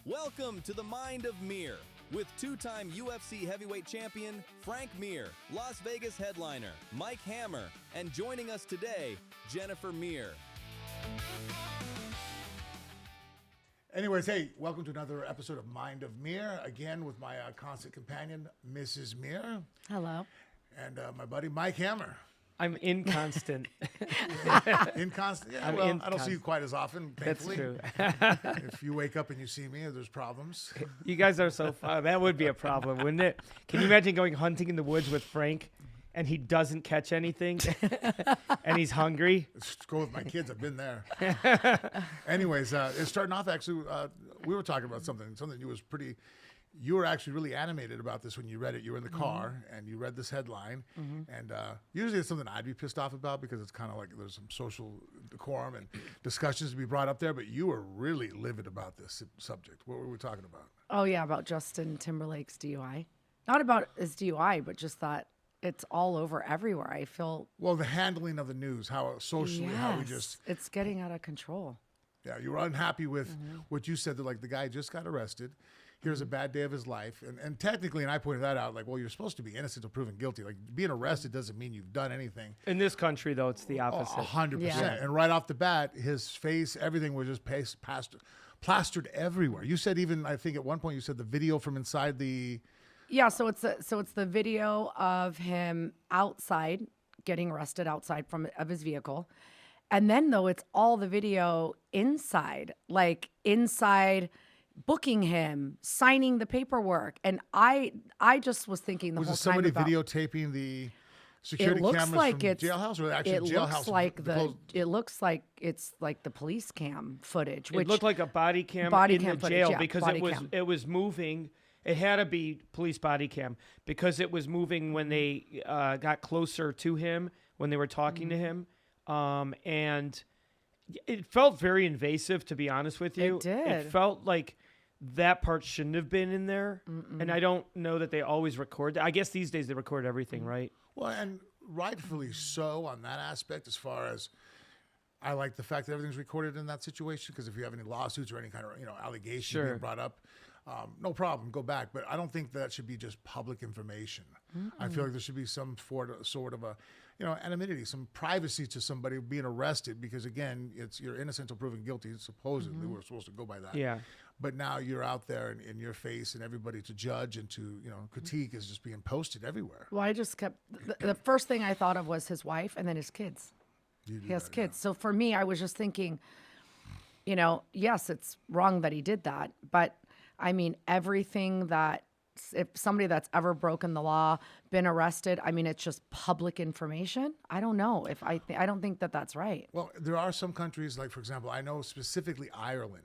Welcome to the Mind of Mir with two-time UFC heavyweight champion Frank Mir, Las Vegas headliner Mike Hammer, and joining us today, Jennifer Mir. Anyways, hey, welcome to another episode of Mind of Mir, again with my constant companion, Mrs. Mir. Hello. And my buddy, Mike Hammer. I'm inconstant. Inconstant? Yeah, I'm well, I don't inconstant. see you quite as often, That's thankfully. true. If you wake up and you see me, there's problems. You guys are so fun. That would be a problem, wouldn't it? Can you imagine going hunting in the woods with Frank and he doesn't catch anything and he's hungry? Let's go with my kids. I've been there. Anyways, it's starting off, actually, we were talking about something you were actually really animated about this when you read it. You were in the car and you read this headline. And usually it's something I'd be pissed off about because it's kind of like there's some social decorum and discussions to be brought up there. But you were really livid about this subject. What were we talking about? Oh, yeah, about Justin Timberlake's DUI. Not about his DUI, but just that it's all over everywhere. I feel... Well, the handling of the news, how socially, how we just... It's getting out of control. Yeah, you were unhappy with what you said, that like the guy just got arrested. Here's a bad day of his life. And technically, and I pointed that out, like, well, you're supposed to be innocent until proven guilty. Like, being arrested doesn't mean you've done anything. In this country, though, it's the opposite. 100%. Yeah. And right off the bat, his face, everything was just plastered everywhere. You said even, I think at one point, you said the video from inside the... Yeah, so it's the video of him outside, getting arrested outside of his vehicle. And then, though, it's all the video inside, booking him, signing the paperwork. And I just was thinking the whole time somebody about... videotaping the security cameras from jailhouse, or actually jailhouse? It looks like it's like the police cam footage. Which It looked like a body cam in the footage, jail yeah, because it was moving. It had to be police body cam because it was moving when they got closer to him, when they were talking to him. And it felt very invasive, to be honest with you. It did. It felt like that part shouldn't have been in there. And I don't know that they always record that. I guess these days they record everything, right? Well, and rightfully so on that aspect, as far as I like the fact that everything's recorded in that situation, because if you have any lawsuits or any kind of allegation being brought up, no problem, go back. But I don't think that should be just public information. I feel like there should be some sort of a anonymity, some privacy to somebody being arrested, because again, you're innocent until proven guilty. Supposedly, we're supposed to go by that. Yeah. But now you're out there in your face, and everybody to judge and to critique is just being posted everywhere. Well, I just kept... The first thing I thought of was his wife and then his kids. He has kids. So for me, I was just thinking, yes, it's wrong that he did that. But, I mean, everything that... If somebody that's ever broken the law, been arrested, I mean, it's just public information. I don't know if I don't think that that's right. Well, there are some countries, like, for example, I know specifically Ireland.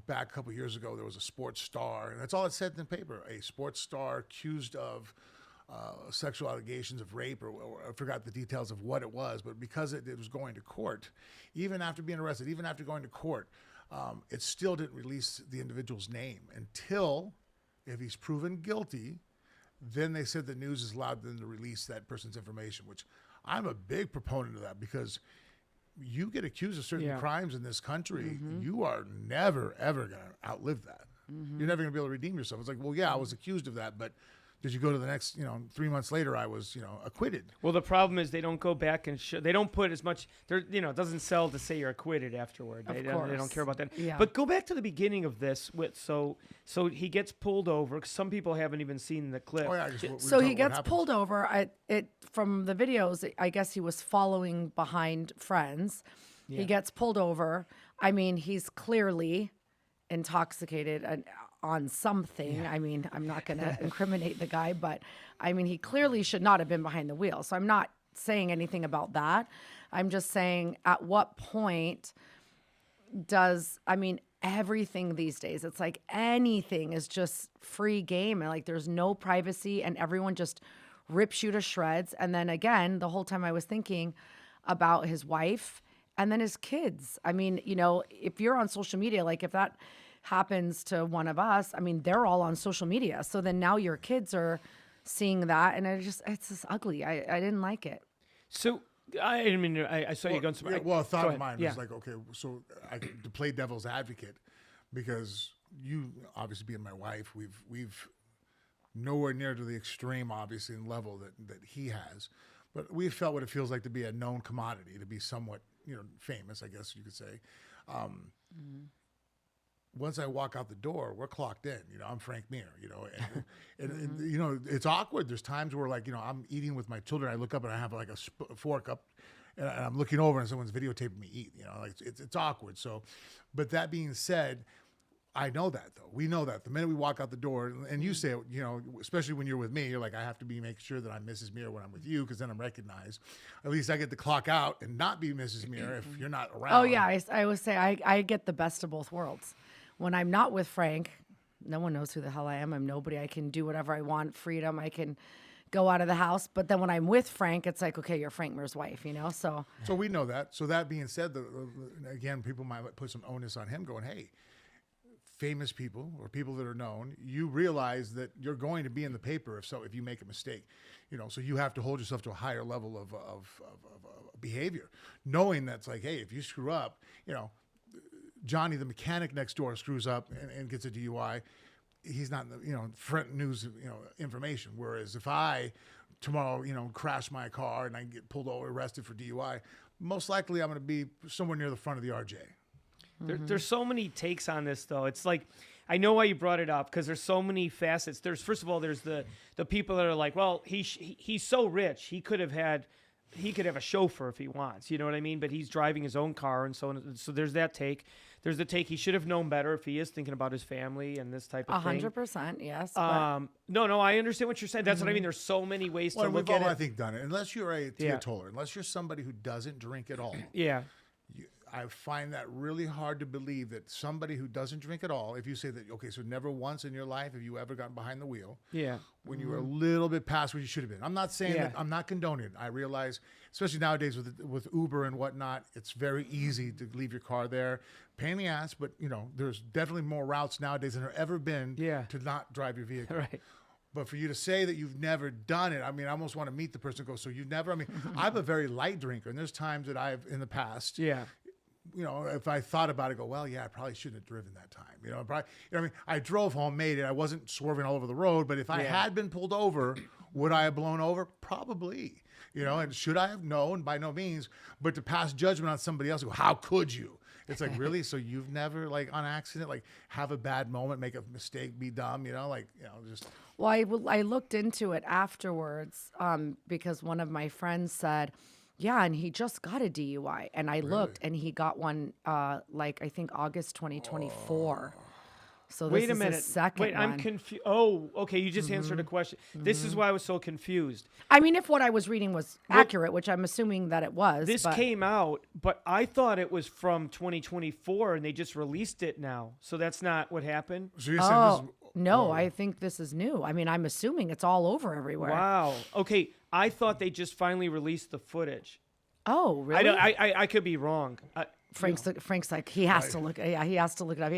Back a couple of years ago, there was a sports star, and that's all it said in the paper, a sports star accused of sexual allegations of rape, or I forgot the details of what it was, but because it was going to court, even after being arrested, even after going to court, it still didn't release the individual's name until, if he's proven guilty, then they said the news is allowed then to release that person's information, which I'm a big proponent of that, because you get accused of certain crimes in this country, you are never, ever going to outlive that. You're never going to be able to redeem yourself. It's like, well, yeah, I was accused of that, but did you go to the next, 3 months later, I was, acquitted. Well, the problem is they don't go back and they don't put as much, it doesn't sell to say you're acquitted afterward. They don't care about that. Yeah. But go back to the beginning of this. So he gets pulled over. 'Cause some people haven't even seen the clip. Oh, yeah, I guess we So talk he what gets happens. pulled over. From the videos, I guess he was following behind friends. Yeah. He gets pulled over. I mean, he's clearly intoxicated on something. I mean, I'm not going to incriminate the guy, but I mean, he clearly should not have been behind the wheel. So I'm not saying anything about that. I'm just saying, at what point everything these days, it's like anything is just free game, and like there's no privacy, and everyone just rips you to shreds. And then again, the whole time I was thinking about his wife and then his kids. I mean, if you're on social media, like if that happens to one of us, I mean, they're all on social media. So then now your kids are seeing that, and it's just ugly. I didn't like it. So I saw you going. A thought of mine Yeah. was like, okay, so to play devil's advocate, because you obviously being my wife, we've nowhere near to the extreme, obviously, in level that he has, but we felt what it feels like to be a known commodity, to be somewhat, famous, I guess you could say. Once I walk out the door, we're clocked in. I'm Frank Mir. And it's awkward. There's times where, like, I'm eating with my children. I look up and I have like a fork up, and I'm looking over and someone's videotaping me eat. Like it's awkward. So, but that being said, I know that though. We know that the minute we walk out the door, and you say, especially when you're with me, you're like, I have to make sure that I'm Mrs. Mir when I'm with you, because then I'm recognized. At least I get to clock out and not be Mrs. Mir if you're not around. Oh yeah, I always say I get the best of both worlds. When I'm not with Frank, no one knows who the hell I am. I'm nobody. I can do whatever I want, freedom. I can go out of the house. But then when I'm with Frank, it's like, okay, you're Frank Mir's wife, So we know that. So that being said, again, people might put some onus on him going, hey, famous people or people that are known, you realize that you're going to be in the paper if you make a mistake, so you have to hold yourself to a higher level of behavior, knowing that's like, hey, if you screw up, Johnny, the mechanic next door, screws up and gets a DUI. He's not in the front news information. Whereas if I tomorrow crash my car and I get pulled over, arrested for DUI, most likely I'm going to be somewhere near the front of the RJ. There's so many takes on this, though. It's like, I know why you brought it up, because there's so many facets. First of all, there's the people that are like, well, he's so rich, he could have a chauffeur if he wants, you know what I mean? But he's driving his own car and so on. So there's that take. There's the take he should have known better if he is thinking about his family and this type of thing. 100%, yes. No, I understand what you're saying. That's what I mean. There's so many ways to look at it. I think, done it. Unless you're a teetotaler, unless you're somebody who doesn't drink at all. Yeah. I find that really hard to believe that somebody who doesn't drink at all, if you say that, okay, so never once in your life have you ever gotten behind the wheel. Yeah. When you were a little bit past where you should have been. I'm not saying that, I'm not condoning it. I realize, especially nowadays with Uber and whatnot, it's very easy to leave your car there. Pain in the ass, but there's definitely more routes nowadays than there ever been to not drive your vehicle. Right. But for you to say that you've never done it, I mean, I almost want to meet the person and go, so you've never, I'm a very light drinker, and there's times that I've, in the past, if I thought about it, go, well, yeah, I probably shouldn't have driven that time. I drove home, made it. I wasn't swerving all over the road, but if I had been pulled over, would I have blown over? Probably. And should I have? No, by no means. But to pass judgment on somebody else, go, how could you? It's like, really? So you've never, like, on accident, like, have a bad moment, make a mistake, be dumb, just. Well, I looked into it afterwards because one of my friends said, yeah, and he just got a DUI. And I looked, and he got one, I think August 2024. So this Wait a is minute. his second Wait, I'm one. confused. Oh, okay. You just answered a question. This is why I was so confused. I mean, if what I was reading was accurate, which I'm assuming that it was. This came out, but I thought it was from 2024, and they just released it now. So that's not what happened? So you're saying this is, no, I think this is new. I mean, I'm assuming it's all over everywhere. Wow. Okay, I thought they just finally released the footage. Oh, really? I could be wrong. Frank's like, he has to look. Yeah, he has to look it up.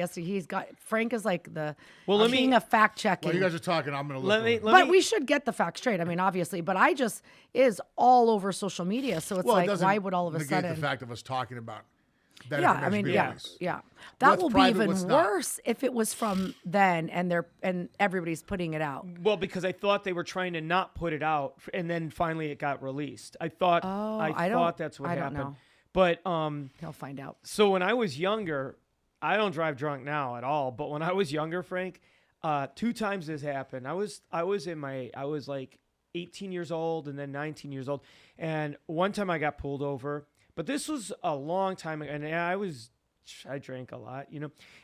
Frank is like the king of fact checking. Well, you guys are talking. I'm going to look. But we should get the facts straight. I mean, obviously, but I just is all over social media. So it's like, why would all of a sudden the fact of us talking about that? Yeah, I mean, yeah. That will be even worse if it was from then and everybody's putting it out. Well, because I thought they were trying to not put it out, and then finally it got released. I thought that's what happened. Know. But he'll find out. So when I was younger, I don't drive drunk now at all. But when I was younger, Frank, 2 times this happened. I was like 18 years old and then 19 years old, and one time I got pulled over. But this was a long time ago, and I drank a lot,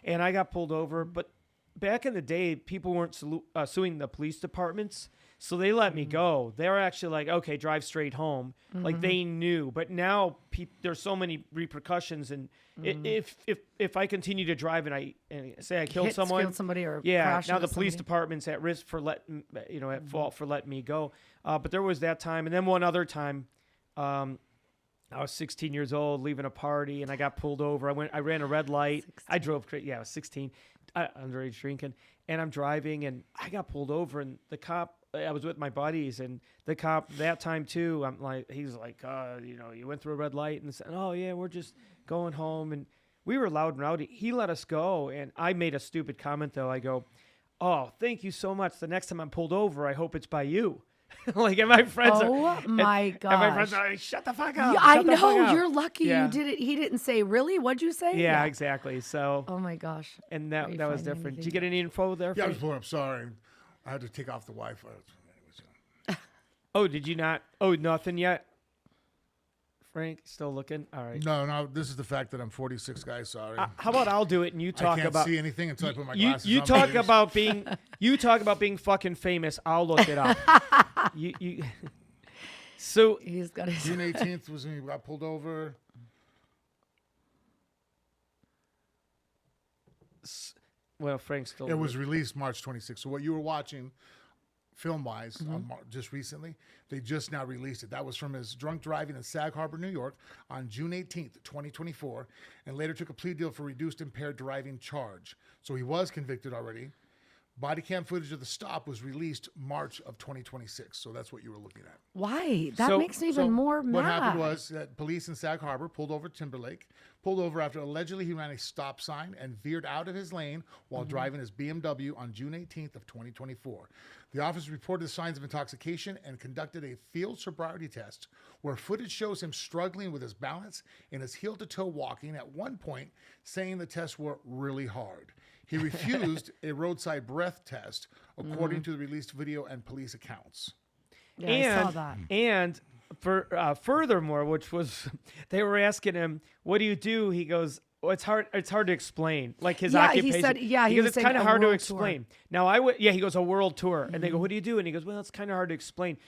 and I got pulled over. But back in the day, people weren't suing the police departments, so they let me go. They're actually like, okay, drive straight home. Like they knew. But now there's so many repercussions, and if I continue to drive and I say I killed someone, somebody, or now the police department's at risk for at fault for letting me go. But there was that time, and then one other time. I was 16 years old, leaving a party, and I got pulled over. I ran a red light. 16. I drove crazy. Yeah, I was 16, underage drinking, and I'm driving, and I got pulled over, and the cop. I was with my buddies, and the cop that time too. He's like, you went through a red light, and said, oh yeah, we're just going home, and we were loud and rowdy. He let us go, and I made a stupid comment though. I go, "Oh, thank you so much. The next time I'm pulled over, I hope it's by you." Like, and my friends Oh my and my friends gosh. are like, "Shut the fuck up." Yeah, I shut the fuck know. up." You're lucky Yeah. you did it. He didn't say, really? What'd you say? Yeah, exactly. So, Oh my gosh. and Are you that was finding different. Did anything? you get any info there? Yeah, I Frank? was pulling up. Sorry, I had to take off the Wi-Fi. Oh, did you not? Oh, nothing yet. Frank, still looking. All right. No. This is the fact that I'm 46, guys. Sorry. How about I'll do it and you talk I can't about see anything until I put my you, glasses you on. talk please. about being fucking famous. I'll look it up. you So He's got his. June 18th was when he got pulled over. well, Frank's still. It was released March 26th. So what you were watching, film-wise, Mm-hmm. just recently, they just now released it. That was from his drunk driving in Sag Harbor, New York, on June 18th, 2024, and later took a plea deal for reduced impaired driving charge. So he was convicted already. Body cam footage of the stop was released March of 2026. So that's what you were looking at. Why? That So- makes me even more mad. What happened was that police in Sag Harbor pulled over Timberlake, pulled over after allegedly he ran a stop sign and veered out of his lane while driving his BMW on June 18th of 2024. The officer reported signs of intoxication and conducted a field sobriety test where footage shows him struggling with his balance and his heel-to-toe walking, at one point saying the tests were really hard. He refused a roadside breath test, according to the released video and police accounts. Yeah, I saw that. And for furthermore, which was, they were asking him, "What do you do?" He goes, "Oh, it's hard. It's hard to explain." Like his Yeah, he occupation. said- yeah, he He goes, was "It's saying kind of a hard to world tour. explain." Now I would. Yeah, he goes, "A world tour," and they go, "What do you do?" And he goes, "Well, it's kind of hard to explain."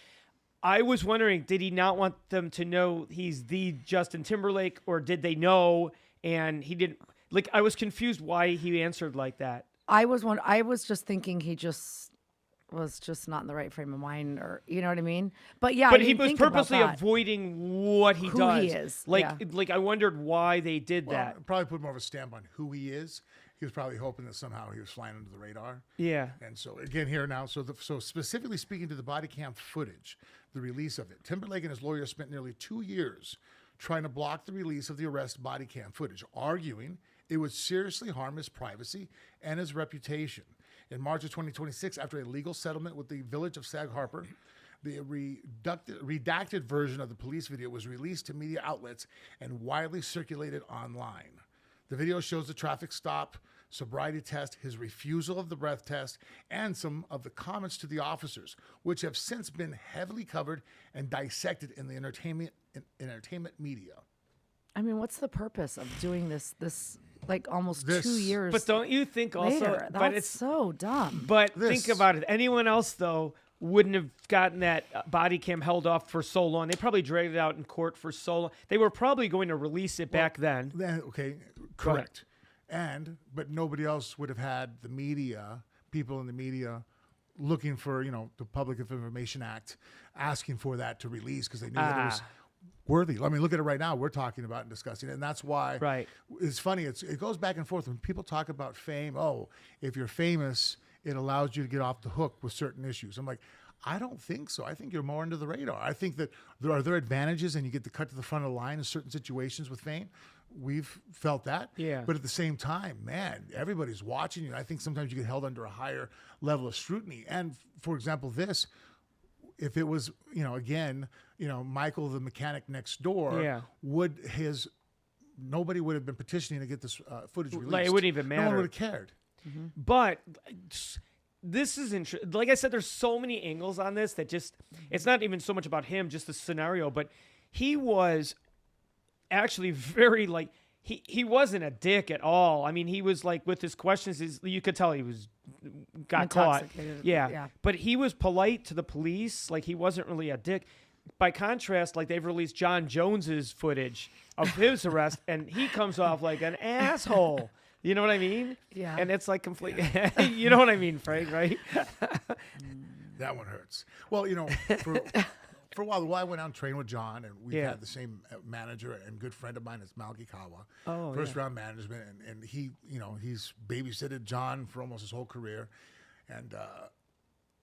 I was wondering, did he not want them to know he's the Justin Timberlake, or did they know and he didn't? Like, I was confused why he answered like that. I was just thinking he just was just not in the right frame of mind, or you know what I mean. But yeah, But I he didn't was think about purposely that. avoiding what he Who does. he is, Like, yeah. like I wondered why they did Well, that. probably put more of a stamp on who he is. He was probably hoping that somehow he was flying under the radar. Yeah. And so again here now, so specifically speaking to the body cam footage, the release of it, Timberlake and his lawyer spent nearly 2 years trying to block the release of the arrest body cam footage, arguing it would seriously harm his privacy and his reputation. In March of 2026, after a legal settlement with the village of Sag Harbor, the redacted version of the police video was released to media outlets and widely circulated online. The video shows the traffic stop, sobriety test, his refusal of the breath test, and some of the comments to the officers, which have since been heavily covered and dissected in the entertainment media. I mean, what's the purpose of doing this like almost This- 2 years But don't you think also? later? But That's it's so dumb. but This- think about it. Anyone else though wouldn't have gotten that body cam held off for so long. They probably dragged it out in court for so long. They were probably going to release it back then. Then okay, correct. But nobody else would have had the media, people in the media, looking for the Public Information Act, asking for that to release because they knew that it was worthy. I mean, look at it right now. We're talking about and discussing it, and that's why. Right. It's funny. It goes back and forth when people talk about fame. Oh, if you're famous, it allows you to get off the hook with certain issues. I'm like, I don't think so. I think you're more under the radar. I think that there are advantages, and you get to cut to the front of the line in certain situations with fame. We've felt that. Yeah. But at the same time, man, everybody's watching you. I think sometimes you get held under a higher level of scrutiny. And for example, if it was, Michael the mechanic next door, Yeah. nobody would have been petitioning to get this footage released. Like, it wouldn't even No matter. one would have cared. But this is interesting. Like I said, there's so many angles on this that it's not even so much about him, just the scenario, but he was actually very he wasn't a dick at all. I mean, he was like with his questions, you could tell he got caught. Intoxicated, Yeah. yeah. But he was polite to the police. Like, he wasn't really a dick. By contrast, like, they've released John Jones's footage of his arrest, and he comes off like an asshole. You know what I mean? Yeah. And it's like complete. You know what I mean, Frank? Right? That one hurts. Well, for a while I went out and trained with John, and we've Yeah. had the same manager and good friend of mine is Malgikawa. Oh, First round management, and he, he's babysitted John for almost his whole career. And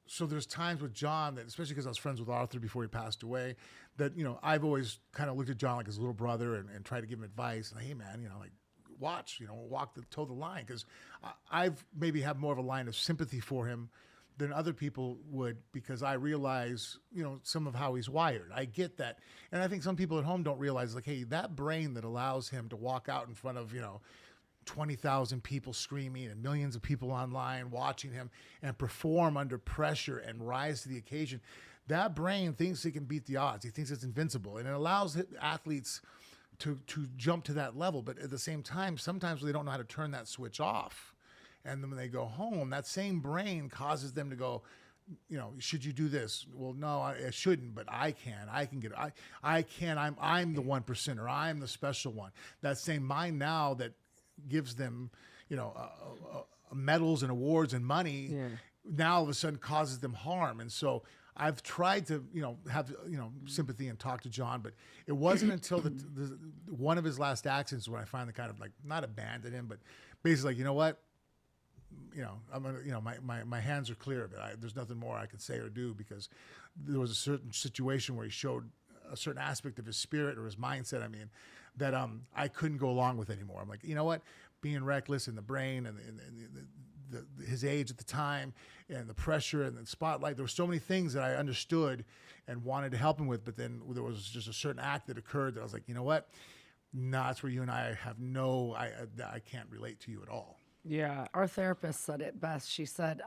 so there's times with John that, especially because I was friends with Arthur before he passed away, that, I've always kind of looked at John like his little brother and tried to give him advice. And, hey, man, watch, toe the line, because I've maybe have more of a line of sympathy for him than other people would, because I realize, some of how he's wired. I get that. And I think some people at home don't realize, like, hey, that brain that allows him to walk out in front of, 20,000 people screaming and millions of people online watching him and perform under pressure and rise to the occasion, that brain thinks he can beat the odds. He thinks it's invincible. And it allows athletes to jump to that level. But at the same time, sometimes they don't know how to turn that switch off. And then when they go home, that same brain causes them to go, should you do this? Well, no, I shouldn't, but I can. I can get it. I can. I'm the 1%er. I'm the special one. That same mind now that gives them, medals and awards and money, now all of a sudden causes them harm. And so I've tried to, have, sympathy and talk to John, but it wasn't until the one of his last actions when I finally kind of like not abandoned him, but basically like, you know what? I'm gonna, my hands are clear of it. There's nothing more I can say or do, because there was a certain situation where he showed a certain aspect of his spirit or his mindset. That I couldn't go along with anymore. I'm like, you know what? Being reckless in the brain and his age at the time and the pressure and the spotlight. There were so many things that I understood and wanted to help him with, but then there was just a certain act that occurred that I was like, you know what? No, that's where you and I have I can't relate to you at all. Yeah, our therapist said it best. She said,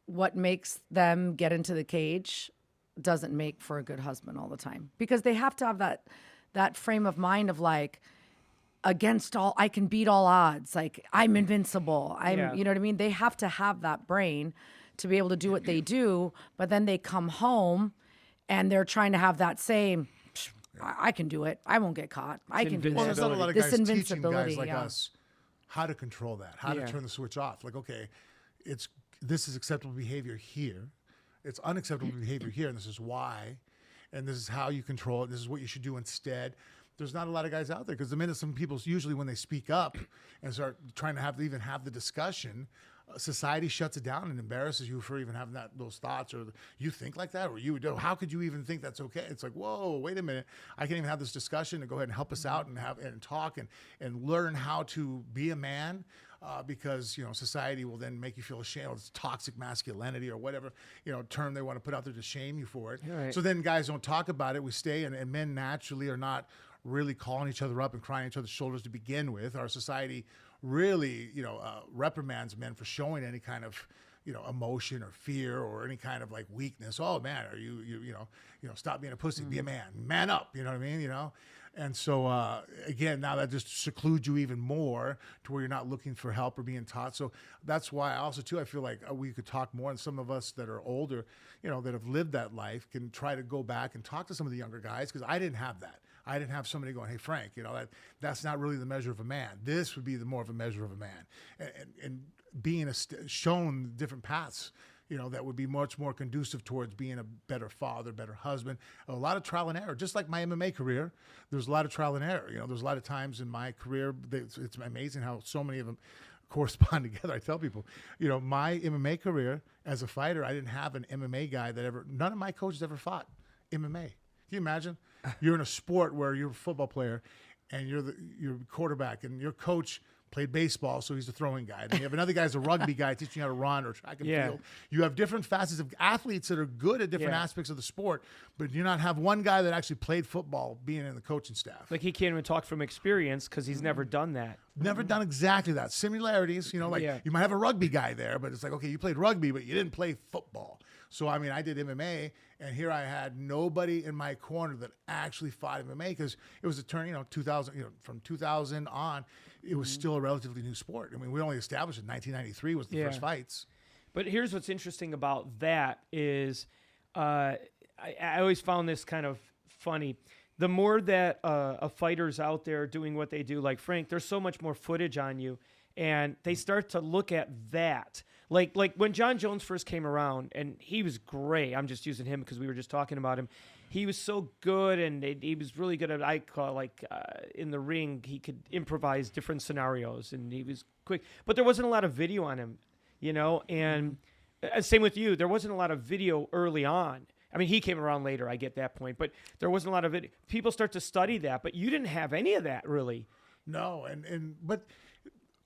what makes them get into the cage doesn't make for a good husband all the time, because they have to have that frame of mind of like, against all, I can beat all odds. Like, I'm invincible. You know what I mean? They have to have that brain to be able to do what they do, but then they come home and they're trying to have that same, I can do it. I won't get caught. I can do it. Well, there's not a lot of This guys teaching invincibility, guys like us how to control that, how to turn the switch off. Like, okay, this is acceptable behavior here. It's unacceptable behavior here, and this is why, and this is how you control it. This is what you should do instead. There's not a lot of guys out there, because the minute some people, usually when they speak up and start trying to even have the discussion, society shuts it down and embarrasses you for even having those thoughts, or you think like that, or how could you even think that's okay? It's like, whoa, wait a minute. I can't even have this discussion and go ahead and help us out and talk and learn how to be a man. Because society will then make you feel ashamed. It's toxic masculinity or whatever term they want to put out there to shame you for it. Right. So then guys don't talk about it. We stay, and men naturally are not really calling each other up and crying on each other's shoulders to begin with. Our society really reprimands men for showing any kind of emotion or fear or any kind of like weakness. Oh man, are you stop being a pussy, be a man up. You know what I mean? And so, again, now that just secludes you even more to where you're not looking for help or being taught. So that's why I also, too, I feel like we could talk more. And some of us that are older, that have lived that life can try to go back and talk to some of the younger guys, because I didn't have that. I didn't have somebody going, hey, Frank, that's not really the measure of a man. This would be more of a measure of a man. And being shown different paths, that would be much more conducive towards being a better father, better husband. A lot of trial and error. Just like my MMA career, there's a lot of trial and error. There's a lot of times in my career, it's amazing how so many of them correspond together. I tell people, my MMA career as a fighter, I didn't have an MMA guy none of my coaches ever fought MMA. Can you imagine? You're in a sport where you're a football player and you're quarterback, and your coach played baseball, so he's the throwing guy. Then you have another guy who's a rugby guy teaching you how to run or track and field. You have different facets of athletes that are good at different aspects of the sport, but you not have one guy that actually played football being in the coaching staff. Like, he can't even talk from experience because he's never done that. Never done exactly that. Similarities, you might have a rugby guy there, but it's like, okay, you played rugby, but you didn't play football. So, I did MMA, and here I had nobody in my corner that actually fought MMA, because it was a turn, 2000, from 2000 on, it was still a relatively new sport. We only established it in 1993 was the first fights. But here's what's interesting about that is I always found this kind of funny. The more that a fighter's out there doing what they do, like Frank, there's so much more footage on you, and they start to look at that. Like when John Jones first came around, and he was great. I'm just using him because we were just talking about him. He was so good, and he was really good at in the ring. He could improvise different scenarios, and he was quick. But there wasn't a lot of video on him, And same with you. There wasn't a lot of video early on. He came around later. I get that point, but there wasn't a lot of video. People start to study that, but you didn't have any of that really. No, but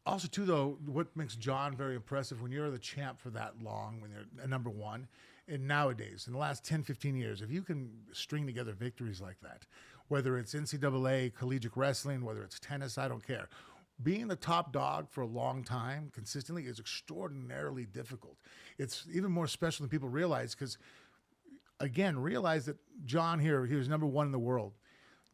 also too though, what makes John very impressive when you're the champ for that long, when you're a number one, and nowadays in the last 10, 15 years, if you can string together victories like that, whether it's NCAA, collegiate wrestling, whether it's tennis, I don't care. Being the top dog for a long time consistently is extraordinarily difficult. It's even more special than people realize because, again, realize that John here, he was number one in the world.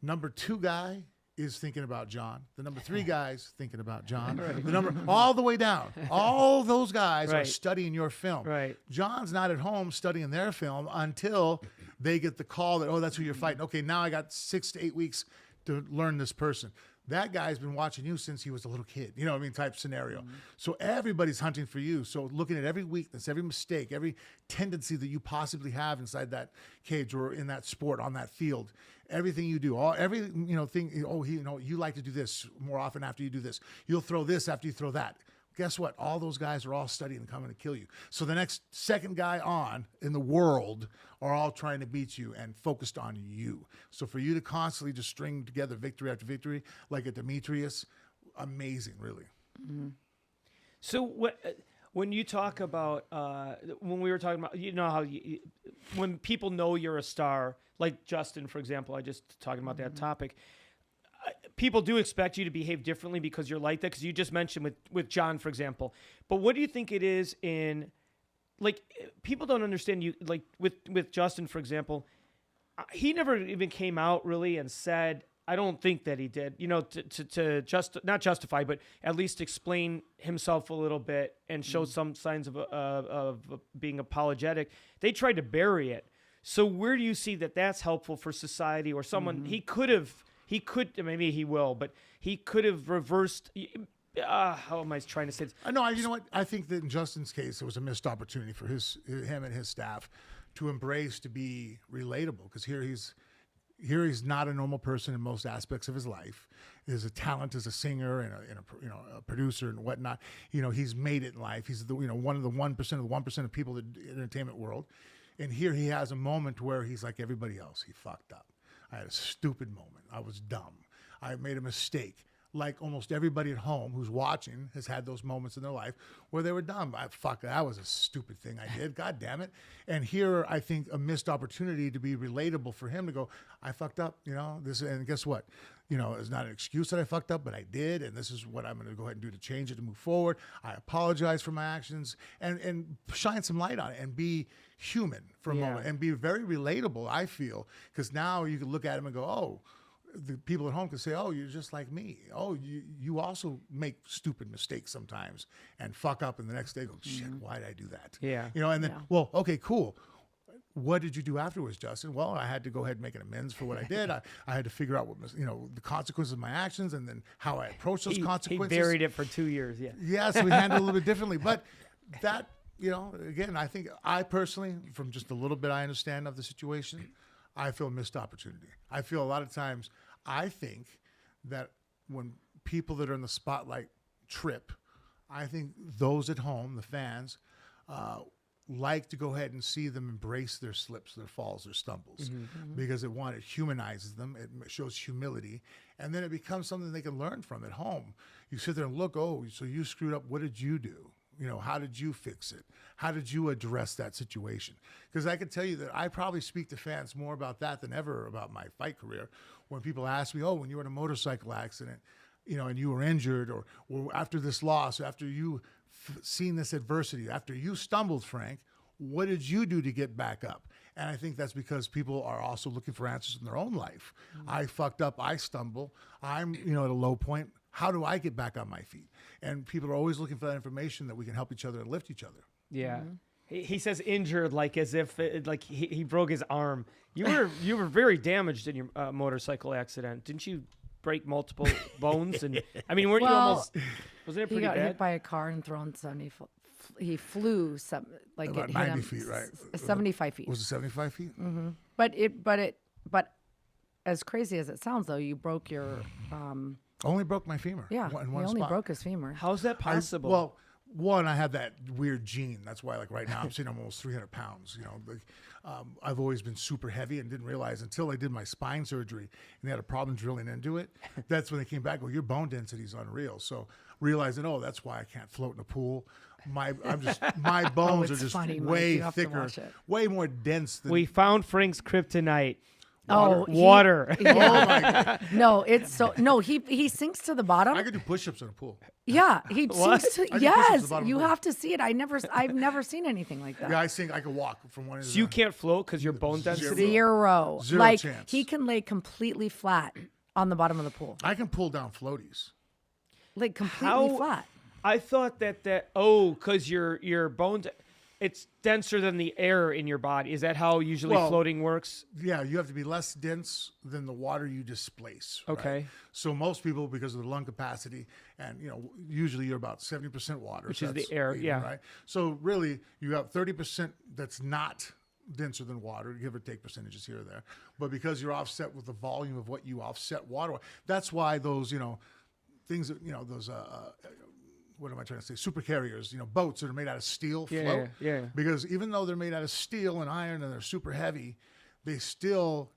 Number two guy is thinking about John. The number three guy's thinking about John. Right. The number all the way down. All those guys are Right. studying your film. Right. John's not at home studying their film until they get the call that, oh, that's who you're fighting. Okay, now I got 6 to 8 weeks to learn this person. That guy's been watching you since he was a little kid, you know what I mean, type scenario. So everybody's hunting for you. So looking at every weakness, every mistake, every tendency that you possibly have inside that cage or in that sport, on that field, everything you do, every thing. Oh, you like to do this more often after you do this. You'll throw this after you throw that. Guess what? All those guys are all studying and coming to kill you. So the next second guy on in the world are all trying to beat you and focused on you. So for you to constantly just string together victory after victory, like a Demetrius, amazing, really. So when you talk about when we were talking about, you know how when people know you're a star, like Justin, for example, I just talking about that topic. People do expect you to behave differently because you're like that. Because you just mentioned with John, for example. But what do you think it is in, like, people don't understand you, like with Justin, for example, he never even came out really and said, I don't think that he did, to just not justify, but at least explain himself a little bit and show some signs of being apologetic. They tried to bury it. So where do you see that that's helpful for society or someone? He could, maybe he will, but he could have reversed. How am I trying to say this? No, you know what? I think that in Justin's case, it was a missed opportunity for him and his staff to embrace, to be relatable. Because here he's not a normal person in most aspects of his life. He's a talent as a singer and a producer and whatnot. He's made it in life. He's one of the 1% of the 1% of people in the entertainment world. And here he has a moment where he's like everybody else. He fucked up. I had a stupid moment. I was dumb. I made a mistake. Like almost everybody at home who's watching has had those moments in their life where they were dumb. That was a stupid thing I did. God damn it. And here, I think a missed opportunity to be relatable for him to go, I fucked up, and guess what? It's not an excuse that I fucked up, but I did. And this is what I'm going to go ahead and do to change it, to move forward. I apologize for my actions and shine some light on it and be human for a moment and be very relatable, I feel, because now you can look at him and go, oh, the people at home can say, oh, you're just like me. Oh, you also make stupid mistakes sometimes and fuck up, and the next day go, shit, why did I do that? Yeah. And then, well, okay, cool. What did you do afterwards, Justin? Well, I had to go ahead and make an amends for what I did. I had to figure out what the consequences of my actions and then how I approach those consequences. He buried it for 2 years, yeah. Yes, we handled it a little bit differently. But that, again, I think I personally, from just a little bit I understand of the situation, I feel missed opportunity. I feel a lot of times, I think that when people that are in the spotlight trip, I think those at home, the fans, like to go ahead and see them embrace their slips, their falls, their stumbles, because it humanizes them, it shows humility, and then it becomes something they can learn from at home. You sit there and look, oh, so you screwed up, what did you do? How did you fix it? How did you address that situation? Because I can tell you that I probably speak to fans more about that than ever about my fight career. When people ask me, oh, when you were in a motorcycle accident, and you were injured, or after this loss, after you seen this adversity, after you stumbled, Frank, what did you do to get back up? And I think that's because people are also looking for answers in their own life. I fucked up, I stumble, I'm at a low point. How do I get back on my feet? And people are always looking for that information that we can help each other and lift each other. Yeah. He says injured, like as if he broke his arm. You were very damaged in your motorcycle accident. Didn't you break multiple bones? And I mean, weren't you almost? Wasn't it pretty He got bad? hit by a car and thrown 70. He flew About it hit 90 him feet, right? 75 feet. Was it 75 feet? But as crazy as it sounds, though, you broke your Only broke my femur. yeah. In He one only spot. broke his femur. How's that possible? Well, one, I had that weird gene. That's why, like right now, I'm saying I'm almost 300 pounds. You know, like, I've always been super heavy and didn't realize until I did my spine surgery and they had a problem drilling into it. That's when they came back. Well, your bone density is unreal. So realizing, oh, that's why I can't float in a pool. My bones are just funny, Mike. way You have to thicker, watch it. way more dense than. We found Frank's kryptonite. Water. Oh my God. No, it's so no. He sinks to the bottom. I could do push-ups in a pool. Yeah, he sinks to. I do push-ups at Yes, the bottom you of the have to see it. I've never seen anything like that. Yeah, I think I could walk from one end to So the you other. can't float because your bone density. Zero. Zero Like chance. he can lay completely flat on the bottom of the pool, I can pull down floaties. like completely How- flat. I thought because your bones, it's denser than the air in your body. Is that how usually Well, floating works? Yeah, you have to be less dense than the water you displace. Right? Okay. So most people, because of the lung capacity, and usually you're about 70% water, Which so is the that's air, 80, yeah. Right. So really, you have 30% that's not denser than water, give or take percentages here or there. But because you're offset with the volume of what you offset water, that's why those things that those. What am I trying to say? Super carriers, boats that are made out of steel float. Yeah. Because even though they're made out of steel and iron and they're super heavy, they still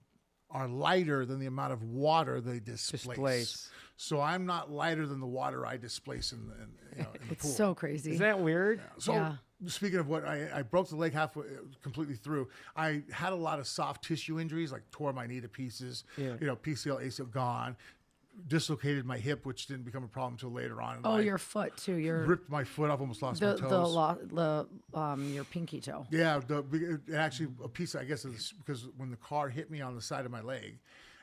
are lighter than the amount of water they displace. So I'm not lighter than the water I displace in the It's pool. so crazy. Is that weird? So Yeah. speaking of what I broke the leg halfway completely through, I had a lot of soft tissue injuries, like tore my knee to pieces, Yeah. PCL, ACL gone, dislocated my hip, which didn't become a problem until later on in Oh, life. your foot too. Your Ripped my foot off, almost lost my toes. your pinky toe. Yeah, it actually a piece. I guess it's because when the car hit me on the side of my leg,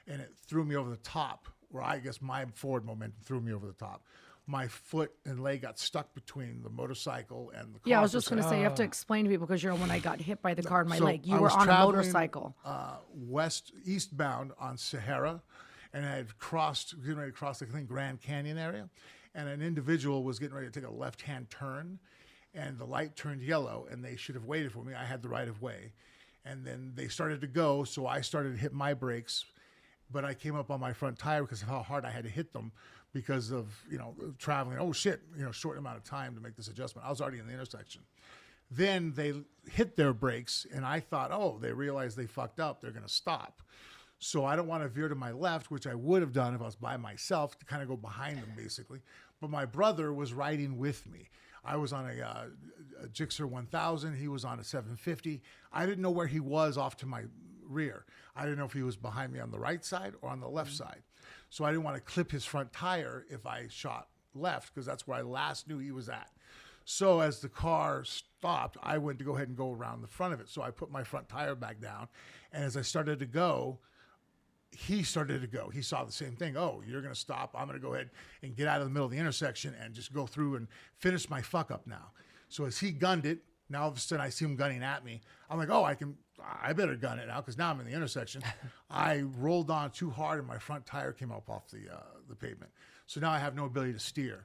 and it threw me over the top, where I guess my forward momentum threw me over the top. My foot and leg got stuck between the motorcycle and the car. Yeah, I was just going to say, you have to explain to people because when I got hit by the car in my So leg, you I were was on a traveling, motorcycle. Eastbound on Sahara, and I had getting ready to cross the Grand Canyon area, and an individual was getting ready to take a left-hand turn, and the light turned yellow, and they should have waited for me. I had the right of way, and then they started to go, so I started to hit my brakes, but I came up on my front tire because of how hard I had to hit them because of traveling. Oh shit, short amount of time to make this adjustment. I was already in the intersection. Then they hit their brakes, and I thought, oh, they realized they fucked up. They're going to stop. So I don't want to veer to my left, which I would have done if I was by myself, to kind of go behind them, basically. But my brother was riding with me. I was on a Gixxer 1000. He was on a 750. I didn't know where he was off to my rear. I didn't know if he was behind me on the right side or on the left side. So I didn't want to clip his front tire if I shot left, because that's where I last knew he was at. So as the car stopped, I went to go ahead and go around the front of it. So I put my front tire back down. And as I started to go, he started to go. He saw the same thing. Oh, you're going to stop. I'm going to go ahead and get out of the middle of the intersection and just go through and finish my fuck up now. So as he gunned it, now all of a sudden I see him gunning at me. I'm like, oh, I better gun it now because now I'm in the intersection. I rolled on too hard and my front tire came up off the pavement. So now I have no ability to steer.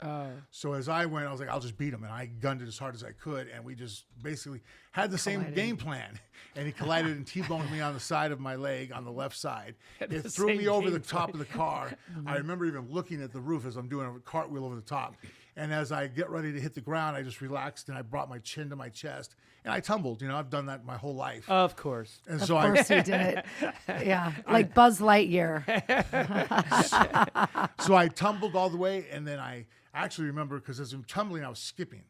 So as I went, I was like, I'll just beat him. And I gunned it as hard as I could. And we just basically had the same game plan. And he collided and T-boned me on the side of my leg on the left side. It threw me over the top of the car. I remember even looking at the roof as I'm doing a cartwheel over the top. And as I get ready to hit the ground, I just relaxed and I brought my chin to my chest. And I tumbled. I've done that my whole life. Of course. And Of so course he did it. Yeah, like Buzz Lightyear. So I tumbled all the way, and then I actually remember, because as I'm tumbling, I was skipping.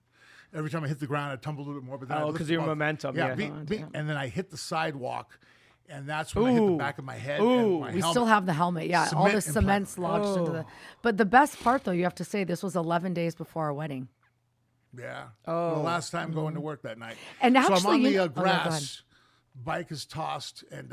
Every time I hit the ground, I tumbled a little bit more. But then I because lifted your off. momentum. Yeah, Yeah. beep, beep, and then I hit the sidewalk, and that's when I hit the back of my head. And my We helmet. still have the helmet. Yeah, all the Cement cement's implant. lodged into the. But the best part, though, you have to say, this was 11 days before our wedding. Yeah. Oh. The last time going to work that night. And so I'm actually, on the you know- oh, no, go ahead. grass. Bike is tossed and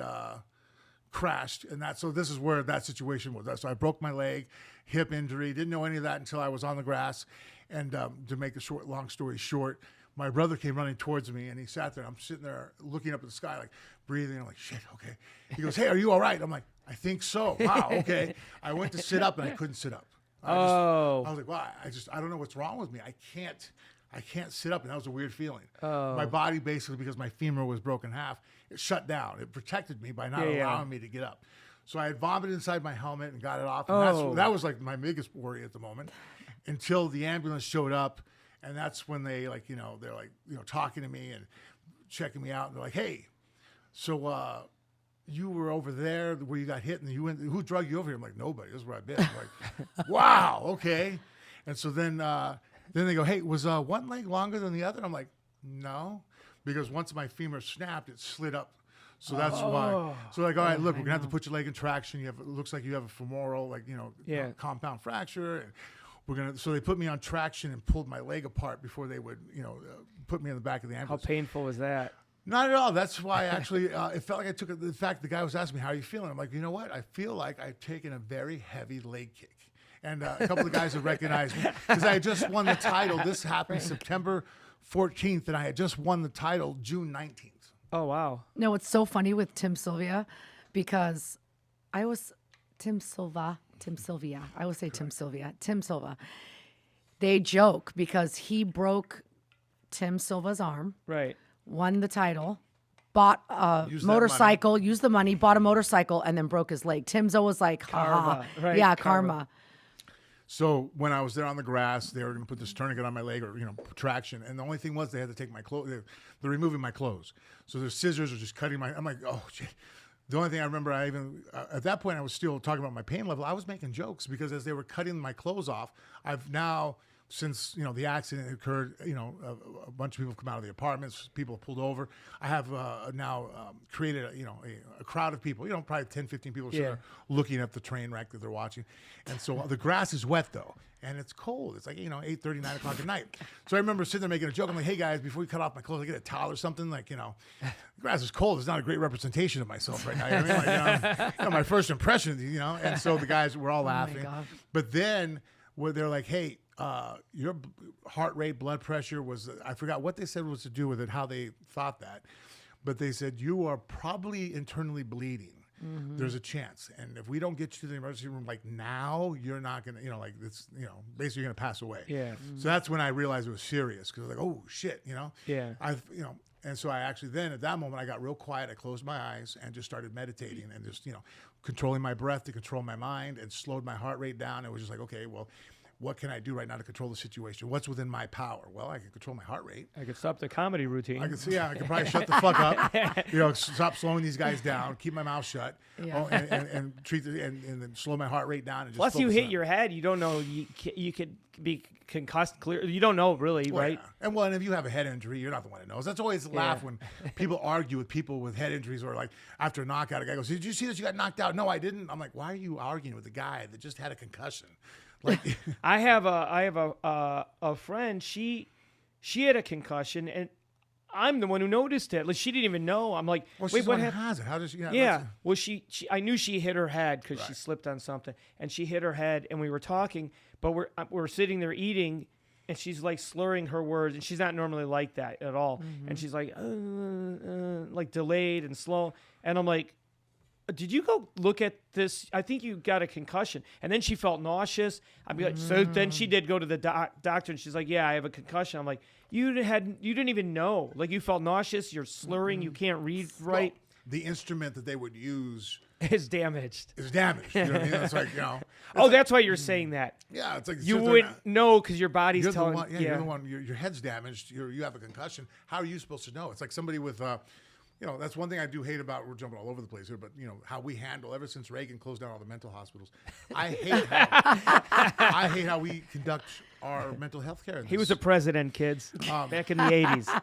crashed, and so this is where that situation was. So I broke my leg, hip injury. Didn't know any of that until I was on the grass. And to make a long story short, my brother came running towards me, and he sat there. I'm sitting there looking up at the sky, like breathing. I'm like, shit, okay. He goes, hey, are you all right? I'm like, I think so. Wow, okay. I went to sit up, and I couldn't sit up. I was like, wow, I don't know what's wrong with me. I can't sit up, and that was a weird feeling. My body basically, because my femur was broken in half, it shut down. It protected me by not allowing me to get up. So I had vomited inside my helmet and got it off. And that was like my biggest worry at the moment, until the ambulance showed up, And that's when they like, they're like, talking to me and checking me out. And they're like, hey, so you were over there where you got hit and you went, who drug you over here? I'm like, nobody. This is where I've been. I'm like, wow, okay. And so then they go, hey, was one leg longer than the other? I'm like, no, because once my femur snapped, it slid up. So that's why. So like, all right, look, we're gonna have to put your leg in traction. It looks like you have a femoral, like, compound fracture. And so they put me on traction and pulled my leg apart before they would, put me in the back of the ambulance. How painful was that? Not at all. That's why actually it felt like I took it. The fact the guy was asking me, how are you feeling? I'm like, you know what? I feel like I've taken a very heavy leg kick. And a couple of guys have recognized me because I had just won the title. This happened September 14th, and I had just won the title June 19th. Oh, wow. No, it's so funny with Tim Sylvia because I was Tim Sylvia. I always say Tim Sylvia. Tim Silva. They joke because he broke Tim Silva's arm. Right. Won the title, bought a motorcycle, used the money, bought a motorcycle, and then broke his leg. Tim's always like, karma, right? Yeah, karma. So when I was there on the grass, they were going to put this tourniquet on my leg or, traction. And the only thing was they had to take my clothes. They're removing my clothes. So their scissors are just cutting I'm like, oh, shit. The only thing I remember, at that point, I was still talking about my pain level. I was making jokes because as they were cutting my clothes off, I've now, since, the accident occurred, a bunch of people have come out of the apartments, people have pulled over. I have now created, a crowd of people, probably 10, 15 people sitting there looking at the train wreck that they're watching. And so the grass is wet, though, and it's cold. It's like, 8:30, 9 o'clock at night. So I remember sitting there making a joke. I'm like, hey, guys, before we cut off my clothes, I get a towel or something. Like, the grass is cold. It's not a great representation of myself right now. You know what I mean? My first impression, And so the guys were all laughing. But then they're like, hey, your heart rate, blood pressure was, I forgot what they said was to do with it, how they thought that. But they said, you are probably internally bleeding. Mm-hmm. There's a chance. And if we don't get you to the emergency room, like now, you're not going to, basically you're going to pass away. Yeah. Mm-hmm. So that's when I realized it was serious because I was like, oh, shit, Yeah. And so I actually then at that moment, I got real quiet. I closed my eyes and just started meditating and just, controlling my breath to control my mind and slowed my heart rate down. It was just like, okay, well, what can I do right now to control the situation? What's within my power? Well, I can control my heart rate. I could stop the comedy routine. I could probably shut the fuck up. Stop slowing these guys down, keep my mouth shut, and treat and then slow my heart rate down. And just plus, you hit your head. You don't know you could be concussed. Clear. You don't know really, right? Yeah. And if you have a head injury, you're not the one that knows. That's always a laugh when people argue with people with head injuries or like after a knockout, a guy goes, "Did you see that you got knocked out?" No, I didn't. I'm like, why are you arguing with the guy that just had a concussion? Like, I have a friend. She had a concussion, and I'm the one who noticed it. Like she didn't even know. I'm like, well, wait, what has it? How does she? Yeah. Well, she I knew she hit her head because she slipped on something, and she hit her head. And we were talking, but we're sitting there eating, and she's like slurring her words, and she's not normally like that at all. Mm-hmm. And she's like delayed and slow, and I'm like, did you go look at this? I think you got a concussion. And then she felt nauseous. So then she did go to the doctor, and she's like, yeah, I have a concussion. I'm like, you didn't even know. Like, you felt nauseous. You're slurring. You can't read right. Well, the instrument that they would use is damaged. You know what I mean? It's like, that's why you're saying that. Yeah, it's like you wouldn't know because your body's telling you. You're the one. Your head's damaged. You have a concussion. How are you supposed to know? It's like somebody with that's one thing I do hate about, we're jumping all over the place here, but, how we handle, ever since Reagan closed down all the mental hospitals, I hate how we conduct our mental health care. He was a president, kids, back in the 80s.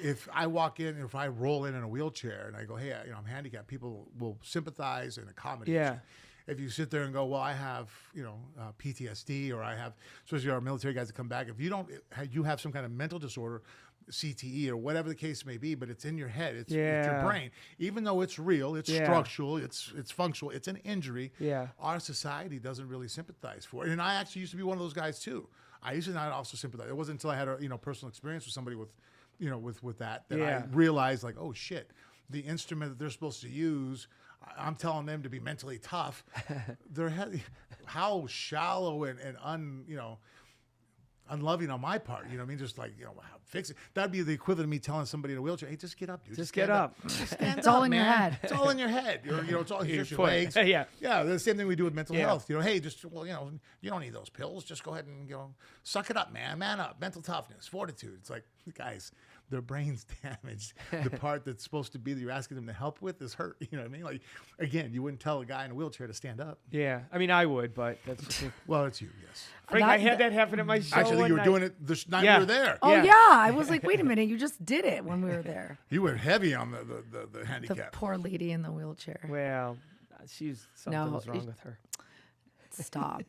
If I walk in, if I roll in a wheelchair and I go, hey, I'm handicapped, people will sympathize and accommodate you. If you sit there and go, well, I have, PTSD, or I have, especially our military guys that come back, if you have some kind of mental disorder, CTE or whatever the case may be, but it's in your head, it's your brain. Even though it's real, it's structural, it's functional, it's an injury. Yeah. Our society doesn't really sympathize for it. And I actually used to be one of those guys too. I used to not also sympathize. It wasn't until I had a personal experience with somebody with, with that I realized like, oh shit, the instrument that they're supposed to use, I'm telling them to be mentally tough. How shallow and unloving on my part. You know what I mean? Just like, fix it. That'd be the equivalent of me telling somebody in a wheelchair, hey, just get up, dude. Just get up. It's all in your head. It's all in your head. It's all just your foot. legs. Yeah. Yeah, the same thing we do with mental health. Hey, just, you don't need those pills. Just go ahead and, suck it up, man. Man up. Mental toughness, fortitude. It's like, guys, their brain's damaged. The part that's supposed to be that you're asking them to help with is hurt. You know what I mean? Like, again, you wouldn't tell a guy in a wheelchair to stand up. Yeah. I mean, I would, but that's just me. Well, it's you, yes. Frank, I had that happen at my show. Actually, you were doing it the night we were there. Oh, Yeah. yeah. I was like, wait a minute. You just did it when we were there. You were heavy on the The handicap. poor lady in the wheelchair. Well, something was wrong with her. Stop.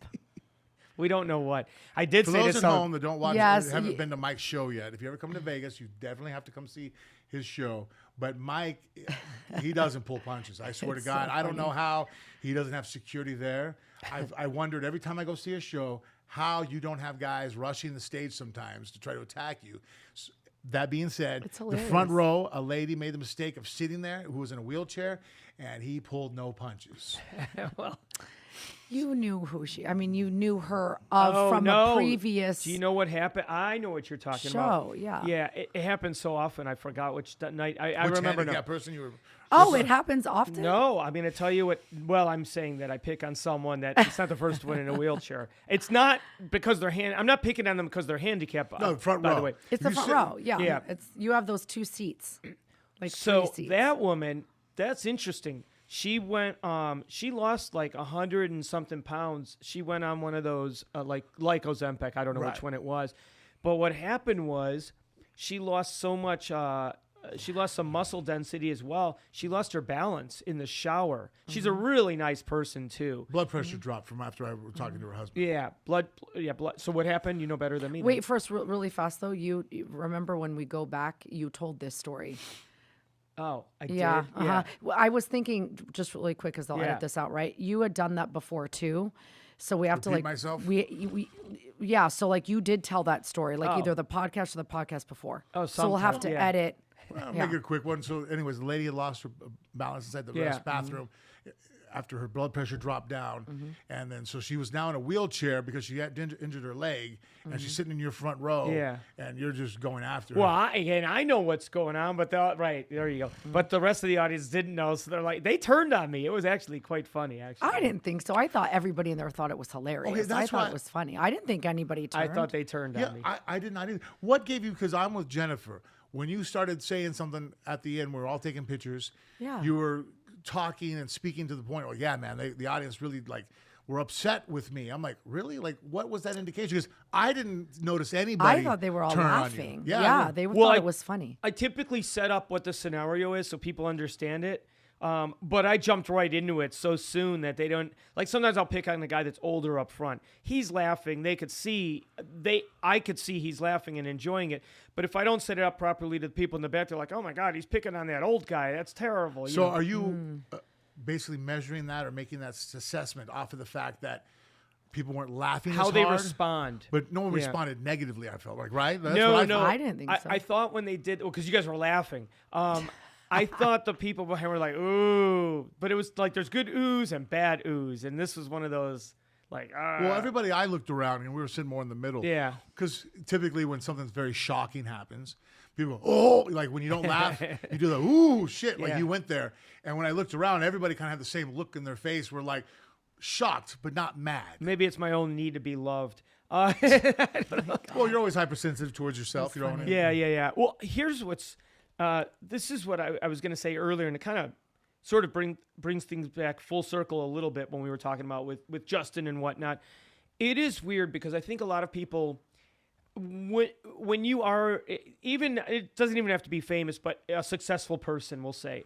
We don't know what. I did For say those this at home that don't watch, Yes, haven't been to Mike's show yet, if you ever come to Vegas, you definitely have to come see his show. But Mike, he doesn't pull punches. I swear to God. so I don't know how he doesn't have security there. I wondered every time I go see a show how you don't have guys rushing the stage sometimes to try to attack you. So, that being said, It's the hilarious. front row, a lady made the mistake of sitting there who was in a wheelchair, and he pulled no punches. Well, You knew you knew her from a previous Do you know what happened? I know what you're talking show. about. Yeah. Yeah, it happens so often. I forgot which night. I Which remember handicap now. person you were? Oh, it happens often? No, I'm going to tell you what. Well, I'm saying that I pick on someone that it's not the first one in a wheelchair. It's not because I'm not picking on them because they're handicapped. No, front by row. the way. It's the You front sit- row. Yeah. Yeah. You have those two seats. Like So 3 seats. that woman, that's interesting. She went, she lost like 100 and something pounds. She went on one of those, like Ozempic. I don't know Right. which one it was. But what happened was she lost so much, she lost some muscle density as well. She lost her balance in the shower. She's a really nice person too. Blood pressure dropped from after I was talking to her husband. Yeah, blood. So what happened? You know better than me. Wait, first, really fast though. You remember when we go back, you told this story. Oh, I Yeah. did. Yeah. Well, I was thinking just really quick because they'll Yeah. edit this out, right? You had done that before too. So we have to Repeat like myself? yeah. So like you did tell that story, like Oh. either the podcast or the podcast before. Oh, so we'll have sometime, to yeah. edit. I'll Yeah. make it a quick one. So, anyways, the lady had lost her balance inside the Yeah. bathroom after her blood pressure dropped down, and then so she was now in a wheelchair because she had injured her leg, and she's sitting in your front row, Yeah. and you're just going after Well, her. I know what's going on, but right there you go. But the rest of the audience didn't know, so they're like, they turned on me. It was actually quite funny. Actually, I didn't think so. I thought everybody in there thought it was hilarious. Okay, I that's thought why- it was funny. I didn't think anybody turned. I thought they turned Yeah, on me. I didn't. What gave you? Because I'm with Jennifer. When you started saying something at the end, we were all taking pictures. Yeah. You were talking and speaking to the point. Well, yeah, man, the audience really were upset with me. I'm like, really? Like, what was that indication? Because I didn't notice anybody. I thought they were all turn on you. laughing. Yeah, Yeah, they Well, thought I- it was funny. I typically set up what the scenario is so people understand it. But I jumped right into it so soon that they don't like. Sometimes I'll pick on the guy that's older up front. He's laughing. I could see he's laughing and enjoying it. But if I don't set it up properly to the people in the back, they're like, "Oh my God, he's picking on that old guy. That's terrible." So know? are you basically measuring that or making that assessment off of the fact that people weren't laughing how as they hard? respond? But no one Yeah. responded negatively, I felt like, right? That's No, what I no, thought. I didn't think so. I thought when they did, because you guys were laughing. I thought the people behind were like, "Ooh," but it was like there's good oohs and bad oohs, and this was one of those like. Well, everybody, I looked around and we were sitting more in the middle. Yeah. Because typically when something's very shocking happens, people go, oh, like when you don't laugh, you do the, ooh, shit, like Yeah. you went there. And when I looked around, everybody kind of had the same look in their face. We're like shocked, but not mad. Maybe it's my own need to be loved. Well, you're always hypersensitive towards yourself. You know. Yeah. Well, here's what's. This is what I was going to say earlier, and it kind of sort of brings things back full circle a little bit when we were talking about with Justin and whatnot. It is weird because I think a lot of people, when you are even, it doesn't even have to be famous, but a successful person, we'll say,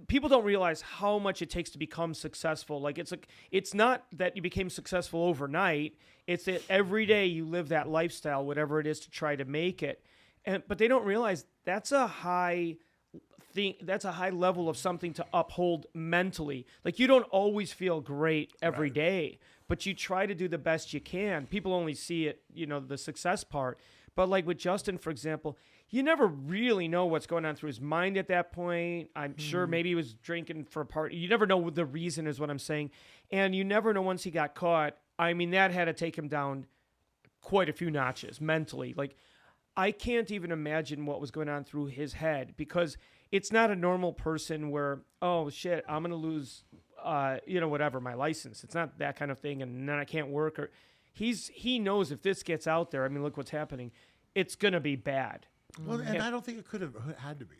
people don't realize how much it takes to become successful. Like it's not that you became successful overnight. It's that every day you live that lifestyle, whatever it is, to try to make it. But they don't realize that's a high thing. That's a high level of something to uphold mentally. Like you don't always feel great every day, but you try to do the best you can. People only see it, the success part. But like with Justin, for example, you never really know what's going on through his mind at that point. I'm sure maybe he was drinking for a party. You never know the reason is what I'm saying. And you never know once he got caught. I mean, that had to take him down quite a few notches mentally. Like, I can't even imagine what was going on through his head, because it's not a normal person where, oh shit, I'm gonna lose, whatever, my license. It's not that kind of thing, and then I can't work. Or he knows if this gets out there, I mean, look what's happening. It's gonna be bad. Well, and I don't think it could have had to be.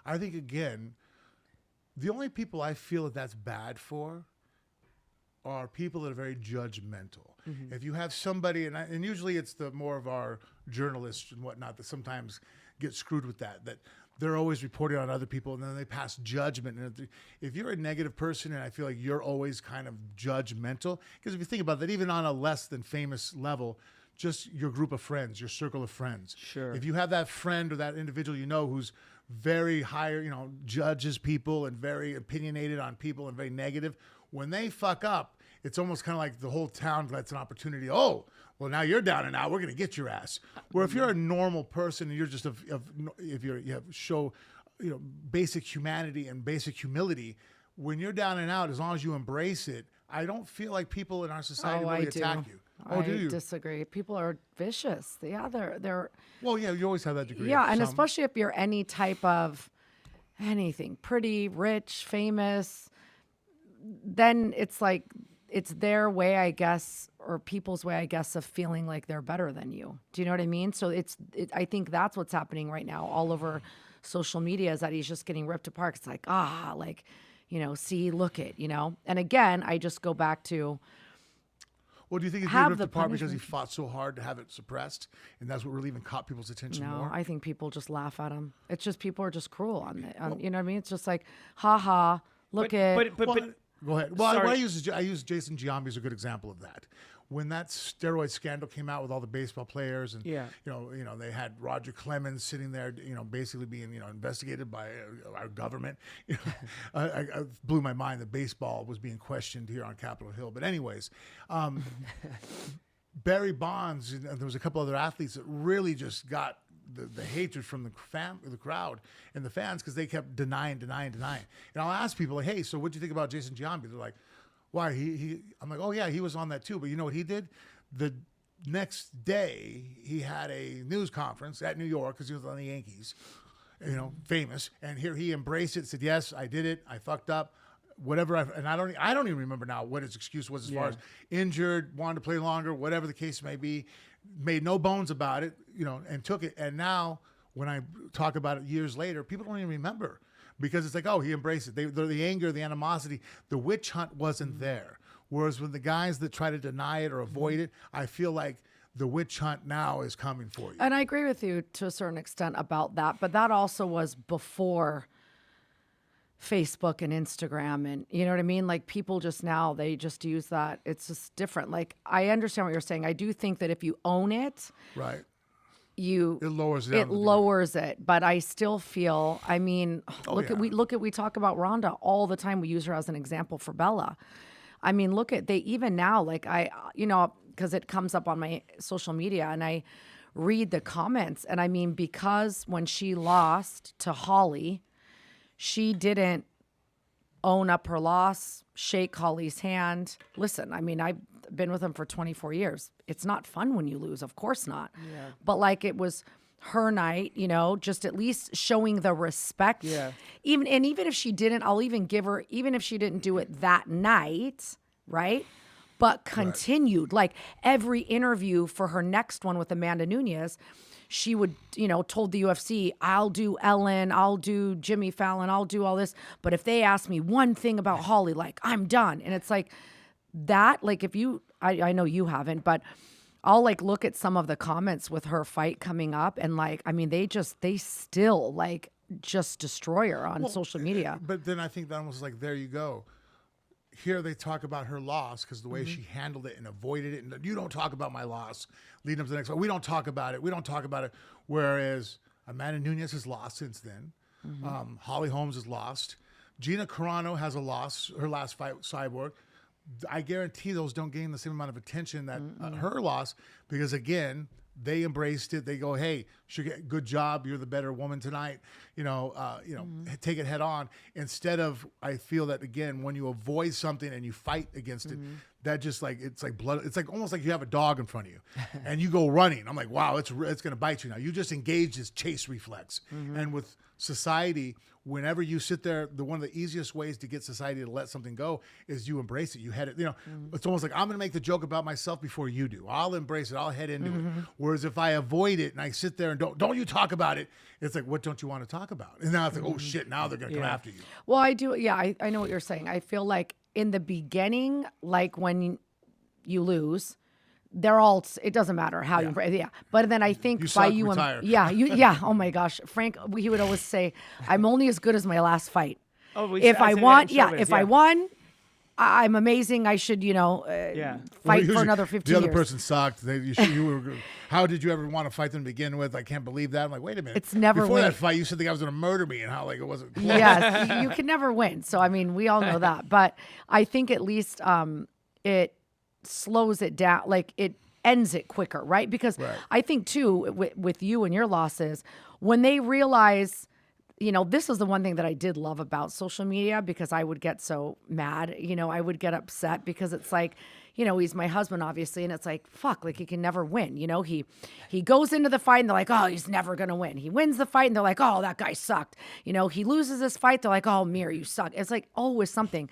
I think, again, the only people I feel that that's bad for are people that are very judgmental. If you have somebody, and usually it's the more of our journalists and whatnot that sometimes get screwed with that they're always reporting on other people, and then they pass judgment. And if you're a negative person, and I feel like you're always kind of judgmental, because if you think about that, even on a less than famous level, just your group of friends, your circle of friends. Sure. If you have that friend or that individual who's very high, judges people and very opinionated on people and very negative, when they fuck up, it's almost kind of like the whole town gets an opportunity. Oh, well, now you're down and out. We're going to get your ass. Where if you're a normal person and you're just show basic humanity and basic humility, when you're down and out, as long as you embrace it, I don't feel like people in our society really attack you. Oh, do you? I disagree. People are vicious. Yeah, they're. Well, yeah, you always have that degree. Yeah, and especially if you're any type of anything, pretty, rich, famous, then it's like it's their way, I guess, or people's way, I guess, of feeling like they're better than you. Do you know what I mean? So I think that's what's happening right now all over social media, is that he's just getting ripped apart. It's like, see, look it, And again, I just go back to. Well, do you think he's being ripped apart because he fought so hard to have it suppressed, and that's what really even caught people's attention more? No, I think people just laugh at him. It's just people are just cruel on it. You know what I mean? It's just like, ha ha, look it. But go ahead. Well, I use Jason Giambi as a good example of that. When that steroid scandal came out with all the baseball players, and they had Roger Clemens sitting there, basically being investigated by our government. I blew my mind that baseball was being questioned here on Capitol Hill. But anyways, Barry Bonds, and there was a couple other athletes that really just got the hatred from the crowd and the fans, because they kept denying. And I'll ask people, like, hey, so what'd you think about Jason Giambi? They're like, why? I'm like, oh yeah, he was on that too. But you know what he did? The next day, he had a news conference at New York, because he was on the Yankees, famous. And here he embraced it, said, yes, I did it. I fucked up. Whatever. I don't even remember now what his excuse was as far as injured, wanted to play longer, whatever the case may be. Made no bones about it, and took it. And now when I talk about it years later, people don't even remember, because it's like, oh, he embraced it. The anger, the animosity, the witch hunt wasn't there. Whereas when the guys that try to deny it or avoid it, I feel like the witch hunt now is coming for you. And I agree with you to a certain extent about that, but that also was before Facebook and Instagram, and you know what I mean? Like, people just now, they just use that. It's just different. Like, I understand what you're saying. I do think that if you own it, right, it lowers it. But I still feel, I mean, we talk about Rhonda all the time. We use her as an example for Bella. I mean, they even now, like, because it comes up on my social media and I read the comments, and I mean, because when she lost to Holly, she didn't own up her loss, shake Holly's hand. Listen, I mean, I've been with him for 24 years. It's not fun when you lose, of course not. Yeah. But like, it was her night, just at least showing the respect. Yeah. Even if she didn't, I'll even give her, even if she didn't do it that night, right? But continued, like every interview for her next one with Amanda Nunes, she would, told the UFC, I'll do Ellen, I'll do Jimmy Fallon, I'll do all this. But if they ask me one thing about Holly, like, I'm done. And it's like that, like, if you, I know you haven't, but I'll like look at some of the comments with her fight coming up, and like, I mean, they still like just destroy her on social media. But then I think that almost like, there you go. Here they talk about her loss because the way she handled it and avoided it. And you don't talk about my loss leading up to the next one. We don't talk about it. Whereas Amanda Nunes has lost since then. Holly Holmes has lost. Gina Carano has a loss, her last fight, Cyborg. I guarantee those don't gain the same amount of attention that her loss, because again, they embraced it. They go, hey, good job. You're the better woman tonight. Take it head on. Instead of, I feel that, again, when you avoid something and you fight against it, that just like, it's like blood. It's like almost like you have a dog in front of you and you go running. I'm like, wow, it's going to bite you now. You just engage this chase reflex. And with society, whenever you sit there, one of the easiest ways to get society to let something go is you embrace it. You head it, it's almost like, I'm going to make the joke about myself before you do. I'll embrace it. I'll head into it. Whereas if I avoid it and I sit there and don't you talk about it, it's like, what don't you want to talk about? And now it's like, oh shit, now they're going to come after you. Well, I do. Yeah, I know what you're saying. I feel like in the beginning, like when you lose, they're all, it doesn't matter how you, but then I think you by suck, you, retire. oh my gosh. Frank, he would always say, I'm only as good as my last fight. If I won, I'm amazing. I should, fight for another 15 years. The other person sucked. How did you ever want to fight them to begin with? I can't believe that. I'm like, wait a minute. It's never Before win. that fight, you said the guy was going to murder me and how like it wasn't close. Yes, you can never win. So, I mean, we all know that. But I think at least it slows it down, like it ends it quicker, right? Because I think too, with you and your losses, when they realize, this is the one thing that I did love about social media, because I would get so mad, I would get upset because it's like, he's my husband, obviously. And it's like, fuck, like he can never win. He goes into the fight and they're like, oh, he's never going to win. He wins the fight and they're like, oh, that guy sucked. He loses this fight. They're like, oh, Mir, you suck. It's like always something.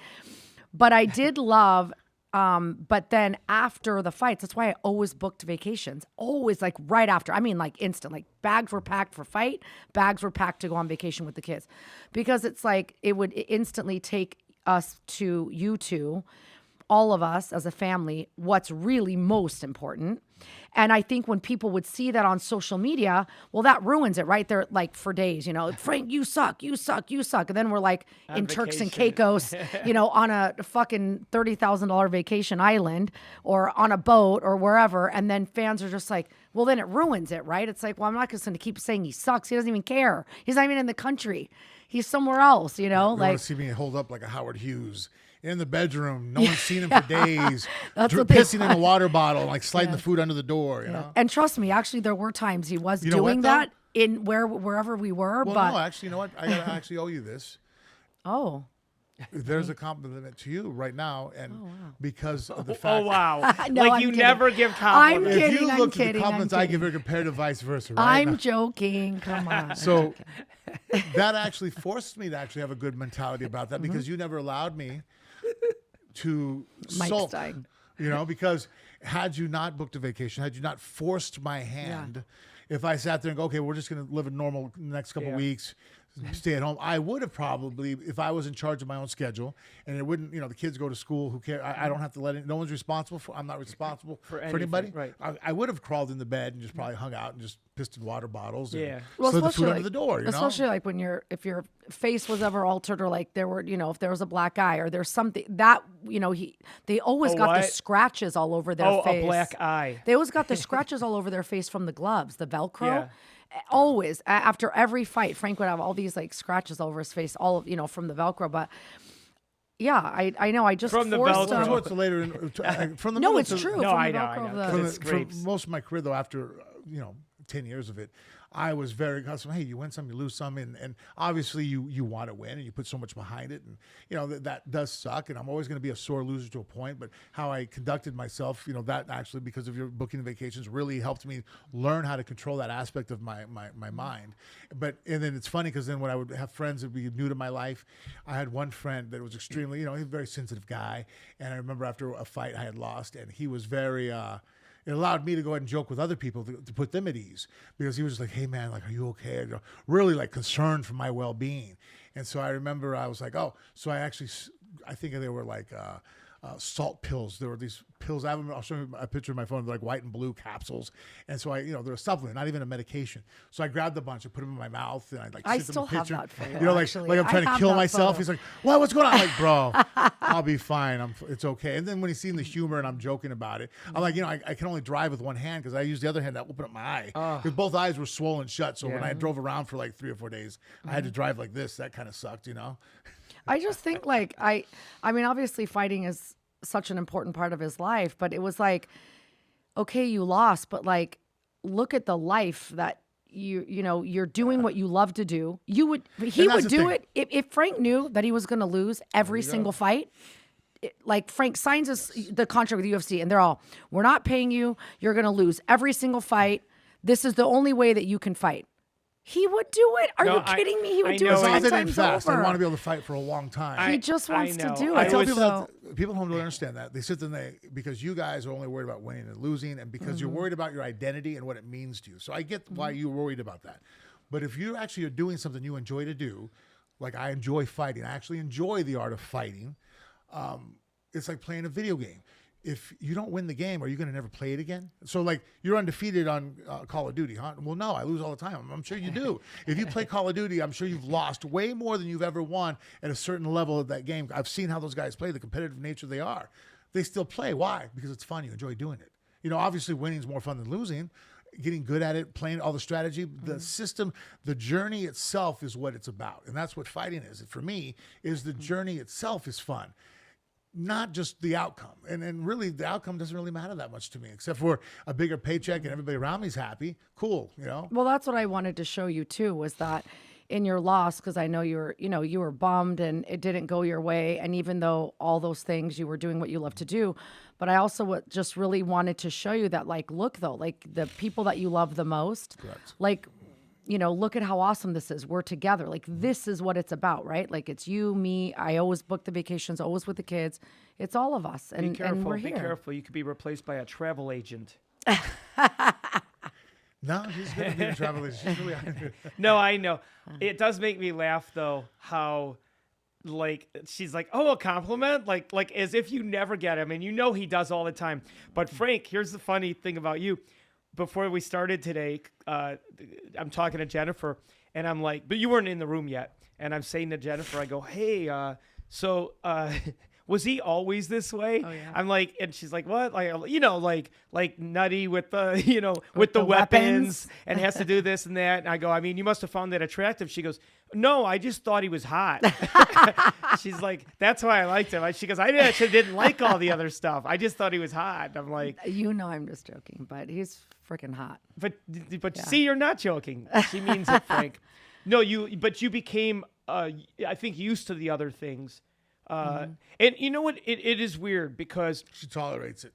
But I did love, but then after the fights, that's why I always booked vacations, always like right after. I mean, like instant, like bags were packed for fight, bags were packed to go on vacation with the kids, because it's like it would instantly take us to you two, all of us as a family, what's really most important. And I think when people would see that on social media, well, that ruins it, right? They're like for days, Frank, you suck, you suck, you suck. And then we're like on in Turks and Caicos, on a fucking $30,000 vacation island or on a boat or wherever. And then fans are just like, well, then it ruins it, right? It's like, well, I'm not just going to keep saying he sucks. He doesn't even care. He's not even in the country. He's somewhere else, They want to see me hold up like a Howard Hughes in the bedroom. No one's seen him for days. Pissing in a water bottle, like sliding the food under the door, you know? And trust me, actually, there were times he was doing that in wherever we were. Well, but no, actually, you know what? I gotta actually owe you this. Oh. There's a compliment to you right now, and because of the fact. Oh wow! No, like I'm you kidding. never give compliments. I'm kidding. If you I'm look at kidding, the compliments I'm I give her kidding. compared to vice versa, right? I'm joking. Come on. So that actually forced me to actually have a good mentality about that, because you never allowed me to sulk. Because had you not booked a vacation, had you not forced my hand, if I sat there and go, okay, we're just going to live a normal next couple weeks, stay at home, I would have probably, if I was in charge of my own schedule, and it wouldn't, the kids go to school, who cares? I don't have to let it, no one's responsible for, I'm not responsible for anybody. Right. I would have crawled in the bed and just probably hung out and just pissed in water bottles and Well, slid the food especially under the door, Especially like when if your face was ever altered, or like there were, if there was a black eye or there's something that, they always got the scratches all over their face. A black eye. They always got the scratches all over their face from the gloves, the Velcro. Yeah. Always after every fight, Frank would have all these like scratches all over his face, all of, from the Velcro. But yeah, I know. I just from the forced Velcro. Towards the later, from the no, middle it's to, true. No, from I the know. Velcro For most of my career, though, after 10 years of it, I was very constant. Hey, you win some, you lose some, and obviously you want to win, and you put so much behind it, and that does suck. And I'm always going to be a sore loser to a point. But how I conducted myself, that actually, because of your booking vacations, really helped me learn how to control that aspect of my mind. And then it's funny, because then when I would have friends that would be new to my life, I had one friend that was extremely, he's a very sensitive guy, and I remember after a fight I had lost, and he was very. It allowed me to go ahead and joke with other people to put them at ease, because he was just like, hey, man, like, are you okay? Really, like, concerned for my well-being. And so I remember I was like, oh, so I think they were like salt pills. There were these pills. I'll show you a picture of my phone. They're like white and blue capsules. And so they're a supplement, not even a medication. So I grabbed a bunch and put them in my mouth, and I sent them still a picture. have that photo, like I'm trying to kill myself. Photo. He's like, well, what's going on? I'm like, bro, I'll be fine. It's okay. And then when he's seen the humor and I'm joking about it, I'm like, I can only drive with one hand, because I used the other hand to open up my eye, because both eyes were swollen shut. So when I drove around for like 3 or 4 days, I had to drive like this. That kind of sucked, I just think like I mean, obviously fighting is such an important part of his life, but it was like, okay, you lost, but like look at the life that you're doing what you love to do. He And would that's the do thing. it if Frank knew that he was going to lose every single fight. Like Frank signs the contract with the UFC and they're all, we're not paying you. You're going to lose every single fight. This is the only way that you can fight. He would do it. Are you kidding me? He would do it As long 10 as they didn't times fast, they over. want to be able to fight for a long time. He just wants to know. do it. I tell people So- people at home don't understand that. They sit there and because you guys are only worried about winning and losing, and because you're worried about your identity and what it means to you. So I get why you're worried about that. But if you actually are doing something you enjoy to do, like I enjoy fighting, I actually enjoy the art of fighting. It's like playing a video game. If you don't win the game, are you going to never play it again? So, like, you're undefeated on Call of Duty, huh? Well, no, I lose all the time. I'm sure you do. If you play Call of Duty, I'm sure you've lost way more than you've ever won at a certain level of that game. I've seen how those guys play, the competitive nature they are. They still play. Why? Because it's fun. You enjoy doing it. Obviously, winning is more fun than losing. Getting good at it, playing all the strategy, the system, the journey itself is what it's about. And that's what fighting is. For me, is the journey itself is fun. Not just the outcome. And really, the outcome doesn't really matter that much to me, except for a bigger paycheck and everybody around me's happy. Cool, Well, that's what I wanted to show you, too, was that in your loss, because I know you were bummed and it didn't go your way. And even though all those things, you were doing what you love to do. But I also just really wanted to show you that, like, look, though, like the people that you love the most, like, look at how awesome this is. We're together. Like, this is what it's about, right? Like, it's you, me. I always book the vacations, always with the kids. It's all of us. And, Be careful. and we're Be here. careful. You could be replaced by a travel agent. No, she's going to be a travel agent. She's really No, I know. It does make me laugh, though, how, like, she's like, oh, a compliment? Like as if you never get him. And he does all the time. But, Frank, here's the funny thing about you. Before we started today, I'm talking to Jennifer, and I'm like, but you weren't in the room yet. And I'm saying to Jennifer, I go, hey, was he always this way? Oh, yeah. I'm like, and she's like, what? Like nutty with the, with the weapons and has to do this and that. And I go, I mean, you must have found that attractive. She goes, no, I just thought he was hot. She's like, that's why I liked him. She goes, I actually didn't like all the other stuff. I just thought he was hot. I'm like, I'm just joking, but he's freaking hot. But see, you're not joking. She means it, Frank. No, you became, I think, used to the other things. And you know what? It is weird because she tolerates it.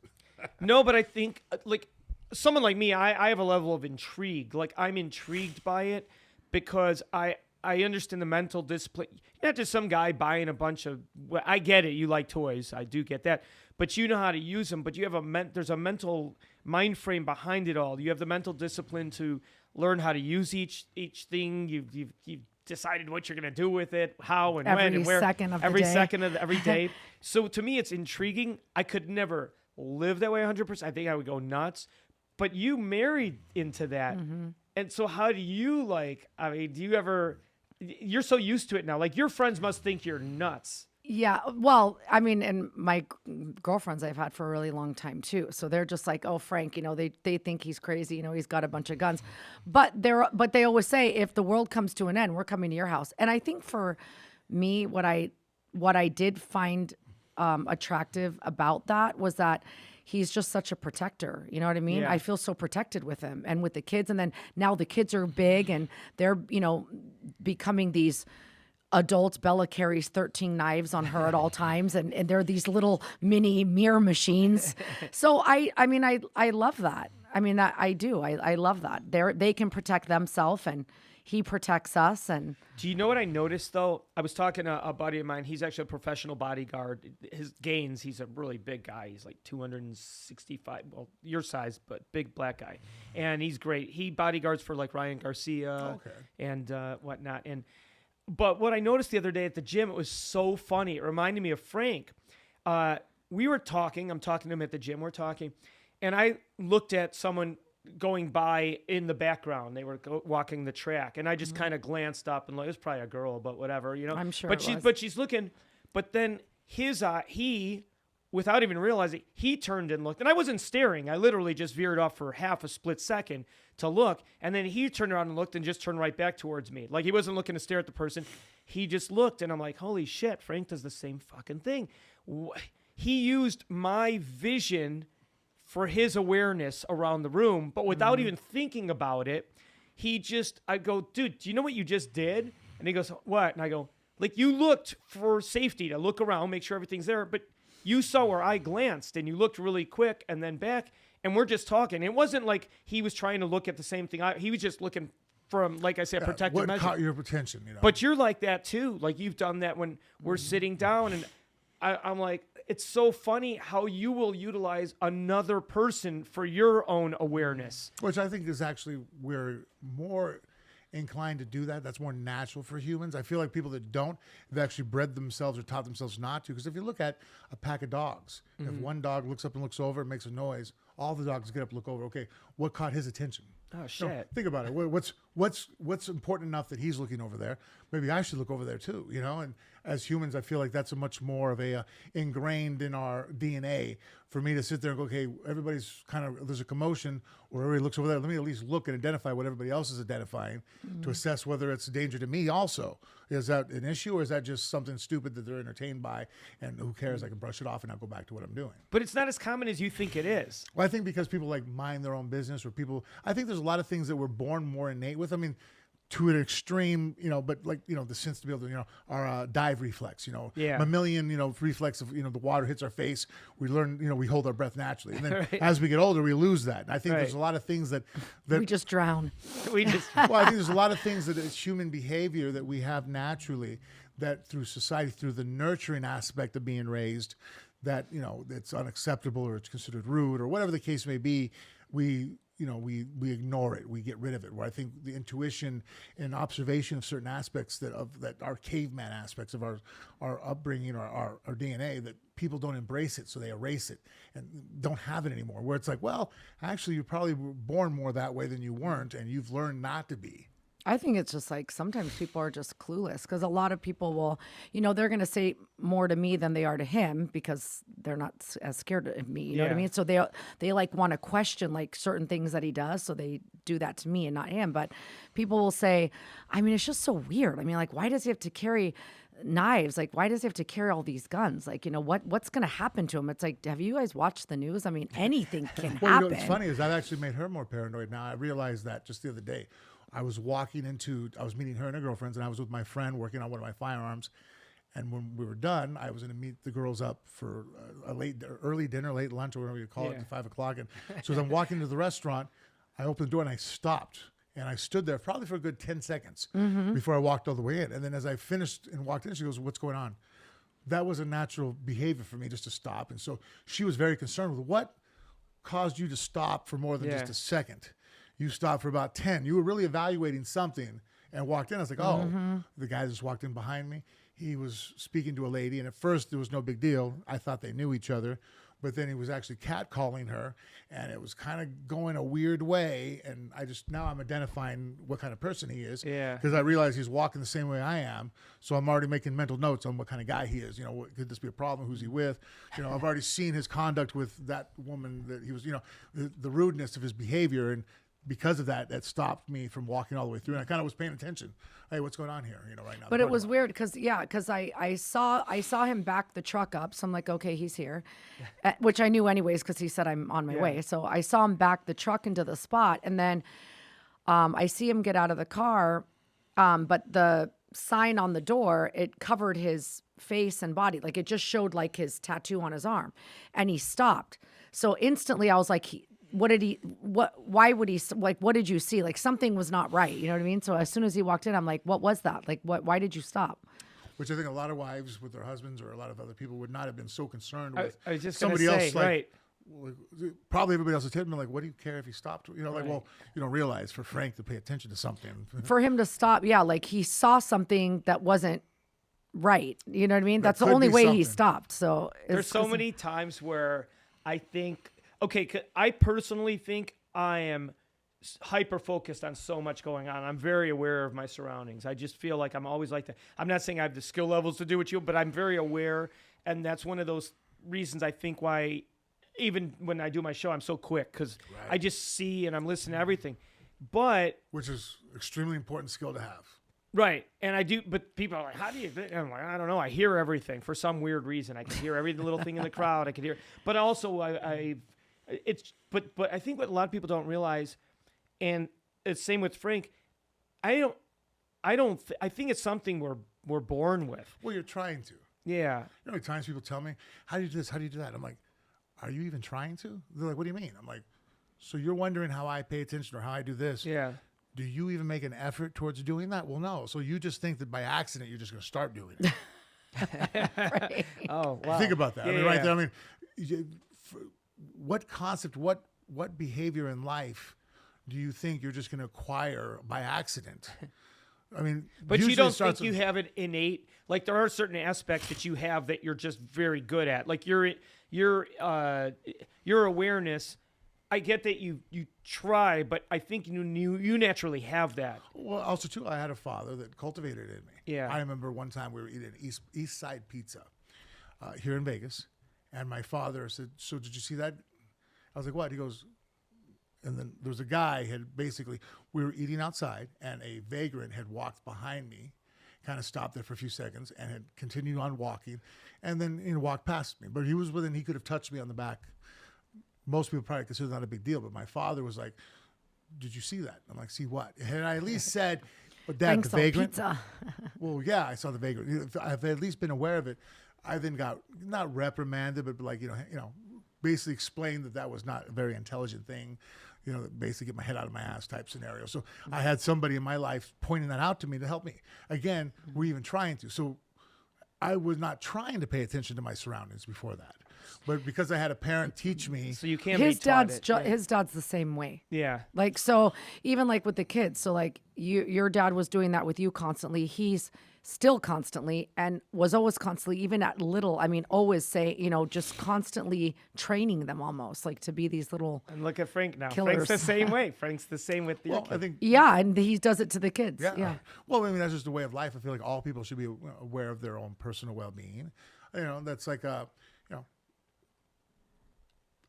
No, but I think like someone like me, I have a level of intrigue. Like I'm intrigued by it because I understand the mental discipline. You're not just some guy buying a bunch of. Well, I get it. You like toys. I do get that. But you know how to use them. But you have there's a mental mind frame behind it all. You have the mental discipline to learn how to use each thing. You've decided what you're going to do with it, how and when and where. Every second of every day. So to me, it's intriguing. I could never live that way 100%. I think I would go nuts. But you married into that. Mm-hmm. And so how do you do you ever, you're so used to it now. Like your friends must think you're nuts. Yeah. Well, I mean, and my girlfriends I've had for a really long time too. So they're just like, oh, Frank, they think he's crazy. He's got a bunch of guns, but they always say, if the world comes to an end, we're coming to your house. And I think for me, what I did find attractive about that was that he's just such a protector. You know what I mean? Yeah. I feel so protected with him and with the kids. And then now the kids are big and they're, becoming these adults. Bella carries 13 knives on her at all times. And they're these little mini mirror machines. So I love that. I mean, I do. I love that. They can protect themselves and he protects us. And do you know what I noticed though? I was talking to a buddy of mine. He's actually a professional bodyguard. His gains, he's a really big guy. He's like 265, well, your size, but big black guy. And he's great. He bodyguards for like Ryan Garcia and whatnot. But what I noticed the other day at the gym, it was so funny. It reminded me of Frank. We were talking. I'm talking to him at the gym. We're talking. And I looked at someone going by in the background. They were walking the track. And I just kind of glanced up and it was probably a girl, but whatever, I'm sure But she's looking. But then he, without even realizing, he turned and looked. And I wasn't staring. I literally just veered off for half a split second to look. And then he turned around and looked and just turned right back towards me. Like he wasn't looking to stare at the person. He just looked. And I'm like, holy shit, Frank does the same fucking thing. He used my vision for his awareness around the room, but without even thinking about it, I go, dude, do you know what you just did? And he goes, what? And I go, like, you looked for safety to look around, make sure everything's there, but you saw where I glanced and you looked really quick and then back, and we're just talking. It wasn't like he was trying to look at the same thing. He was just looking from, like I said, protective what measure. caught your attention, But you're like that too. Like, you've done that when we're sitting down, and I'm like, it's so funny how you will utilize another person for your own awareness. Which I think is actually, we're more inclined to do that. That's more natural for humans. I feel like people that don't, have actually bred themselves or taught themselves not to. Because if you look at a pack of dogs, if one dog looks up and looks over and makes a noise, all the dogs get up and look over. Okay, what caught his attention? Oh, shit. Think about it. What's important enough that he's looking over there? Maybe I should look over there too, And as humans, I feel like that's a much more of a ingrained in our DNA for me to sit there and go, okay, everybody's kind of, there's a commotion or everybody looks over there. Let me at least look and identify what everybody else is identifying to assess whether it's a danger to me also. Is that an issue, or is that just something stupid that they're entertained by, and who cares? I can brush it off and I'll go back to what I'm doing. But it's not as common as you think it is. Well, I think because people like mind their own business, or I think there's a lot of things that we're born more innate with. I mean, to an extreme, but like, the sense to be able to, our dive reflex, mammalian, reflex of, the water hits our face. We learn, we hold our breath naturally. And then Right. as we get older, we lose that. And I think Right. there's a lot of things that We just drown. We just well, I think there's a lot of things that it's human behavior that we have naturally, that through society, through the nurturing aspect of being raised, that, it's unacceptable or it's considered rude or whatever the case may be, we ignore it, we get rid of it. Where I think the intuition and observation of certain aspects that are caveman aspects of our upbringing or our DNA, that people don't embrace it, so they erase it and don't have it anymore. Where it's like, well, actually, you probably were born more that way than you weren't, and you've learned not to be. I think it's just like sometimes people are just clueless, because a lot of people will, they're going to say more to me than they are to him because they're not as scared of me. You know what I Yeah. mean? So they like want to question like certain things that he does. So they do that to me and not him. But people will say, I mean, it's just so weird. I mean, like, why does he have to carry knives? Like, why does he have to carry all these guns? Like, what's going to happen to him? It's like, have you guys watched the news? I mean, anything can Well, happen. what's funny is I've actually made her more paranoid now. I realized that just the other day. I was meeting her and her girlfriends, and I was with my friend working on one of my firearms. And when we were done, I was going to meet the girls up for early dinner, late lunch, or whatever you call it, at 5 o'clock. And so as I'm walking to the restaurant, I opened the door and I stopped. And I stood there probably for a good 10 seconds before I walked all the way in. And then as I finished and walked in, she goes, "What's going on?" That was a natural behavior for me, just to stop. And so she was very concerned with what caused you to stop for more than just a second. You stopped for about 10. You were really evaluating something and walked in. I was like, oh, the guy just walked in behind me. He was speaking to a lady, and at first there was no big deal. I thought they knew each other, but then he was actually catcalling her, and it was kind of going a weird way. And now I'm identifying what kind of person he is. Yeah. Because I realize he's walking the same way I am. So I'm already making mental notes on what kind of guy he is. Could this be a problem? Who's he with? I've already seen his conduct with that woman that he was, the rudeness of his behavior. And because of that stopped me from walking all the way through. And I kind of was paying attention. Hey, what's going on here? Right now. But it was weird because I saw him back the truck up. So I'm like, okay, he's here, which I knew anyways because he said I'm on my way. So I saw him back the truck into the spot, and then I see him get out of the car, but the sign on the door, it covered his face and body, like it just showed like his tattoo on his arm, and he stopped. So instantly I was like, why would he, like, what did you see? Like, something was not right. You know what I mean? So as soon as he walked in, I'm like, what was that? Like, why did you stop? Which I think a lot of wives with their husbands or a lot of other people would not have been so concerned with. I was just somebody gonna say, else, like, right. probably everybody else is hitting me like, what do you care if he stopped? Well, you don't realize for Frank to pay attention to something. For him to stop, like he saw something that wasn't right. You know what I mean? That's the only way he stopped. So There's so many times where I think, I personally think I am hyper focused on so much going on. I'm very aware of my surroundings. I just feel like I'm always like that. I'm not saying I have the skill levels to do what you, but I'm very aware. And that's one of those reasons I think why even when I do my show, I'm so quick because I just see and I'm listening to everything. Which is extremely important skill to have. Right. And I do, but people are like, how do you, and I'm like, I don't know. I hear everything for some weird reason. I can hear every little thing in the crowd. I can hear, but also but I think what a lot of people don't realize, and it's same with Frank. I think it's something we're born with. Well, you're trying to. Yeah. You know how many times people tell me, how do you do this? How do you do that? I'm like, are you even trying to? They're like, what do you mean? I'm like, so you're wondering how I pay attention or how I do this. Yeah. Do you even make an effort towards doing that? Well, no. So you just think that by accident, you're just going to start doing it. Right. Oh, wow. Think about that. Yeah, I mean, right yeah. there. I mean, what concept, what behavior in life do you think you're just going to acquire by accident? I mean, But you usually don't it starts think you with- have it innate? Like there are certain aspects that you have that you're just very good at. Like your awareness. I get that you try, but I think you naturally have that. Well, also too, I had a father that cultivated it in me. Yeah. I remember one time we were eating East Side Pizza here in Vegas, and my father said, "So did you see that?" I was like, "What?" He goes, and then there was a guy we were eating outside, and a vagrant had walked behind me, kind of stopped there for a few seconds, and had continued on walking, and then walked past me. But he could have touched me on the back. Most people probably consider that not a big deal, but my father was like, "Did you see that?" I'm like, "See what?" And I at least said, "But Dad, Thanks the on vagrant." pizza. Well, yeah, I saw the vagrant. I've at least been aware of it. I then got not reprimanded, but like basically explained that was not a very intelligent thing. Basically get my head out of my ass type scenario. So I had somebody in my life pointing that out to me to help me. Again, we're even trying to. So I was not trying to pay attention to my surroundings before that. But because I had a parent teach me. So you can't His be taught dad's it. his dad's the same way. Yeah. Like, so even like with the kids, so like your dad was doing that with you constantly. He's still constantly and was always constantly, even at little, always say, just constantly training them almost like to be these little, And look at Frank now. Killers. Frank's the same way. Frank's the same with your Well, kid. I think. yeah. And he does it to the kids. Yeah. Well, that's just the way of life. I feel like all people should be aware of their own personal well-being. That's like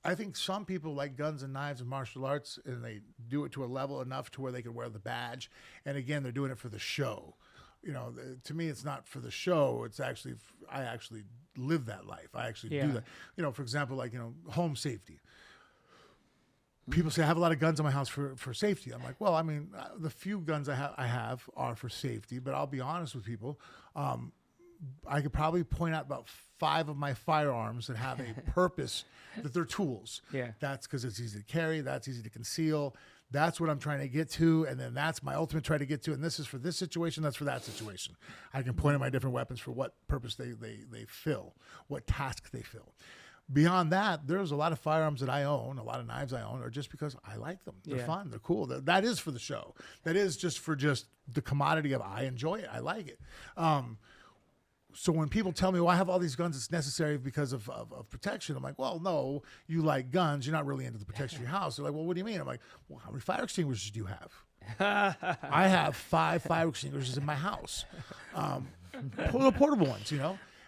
I think some people like guns and knives and martial arts, and they do it to a level enough to where they can wear the badge. And again, they're doing it for the show. To me, it's not for the show. It's actually, I actually live that life. I actually do that. For example, like, home safety. People say I have a lot of guns in my house for safety. I'm like, well, the few guns I have are for safety, but I'll be honest with people. I could probably point out about 5 of my firearms that have a purpose, that they're tools. Yeah. That's because it's easy to carry. That's easy to conceal. That's what I'm trying to get to. And then that's my ultimate try to get to. And this is for this situation. That's for that situation. I can point at my different weapons for what purpose they fill, what task they fill. Beyond that, there's a lot of firearms that I own, a lot of knives I own, are just because I like them. They're fun. They're cool. That is for the show. That is just for just the commodity of I enjoy it. I like it. So when people tell me, well, I have all these guns, it's necessary because of protection. I'm like, well, no, you like guns. You're not really into the protection of your house. They're like, well, what do you mean? I'm like, well, how many fire extinguishers do you have? I have 5 fire extinguishers in my house. Portable ones,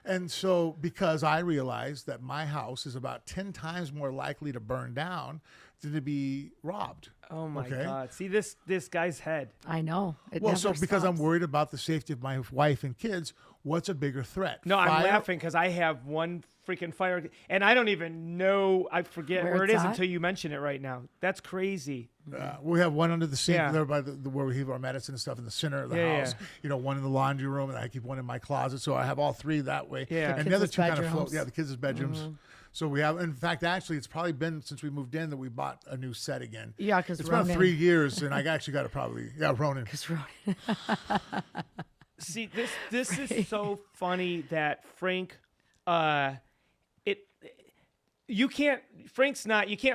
And so because I realized that my house is about 10 times more likely to burn down than to be robbed. Oh my God. See this guy's head. I know. Because I'm worried about the safety of my wife and kids, what's a bigger threat? No, Fire? I'm laughing because I have one freaking fire, and I don't even know. I forget where it it's is at? until you mention it right now. That's crazy. We have one under the sink Yeah. there by where we have our medicine and stuff in the center of the Yeah, house. One in the laundry room, and I keep one in my closet. So I have all 3 that way. Yeah. And the other kids' 2 kind of float. bedrooms. Yeah, the kids' bedrooms. So we have, in fact, actually, it's probably been since we moved in that we bought a new set again. Yeah, 'cause it's been Ronan. 3 years, and I actually got to Ronan. See, this is so funny that Frank, you can't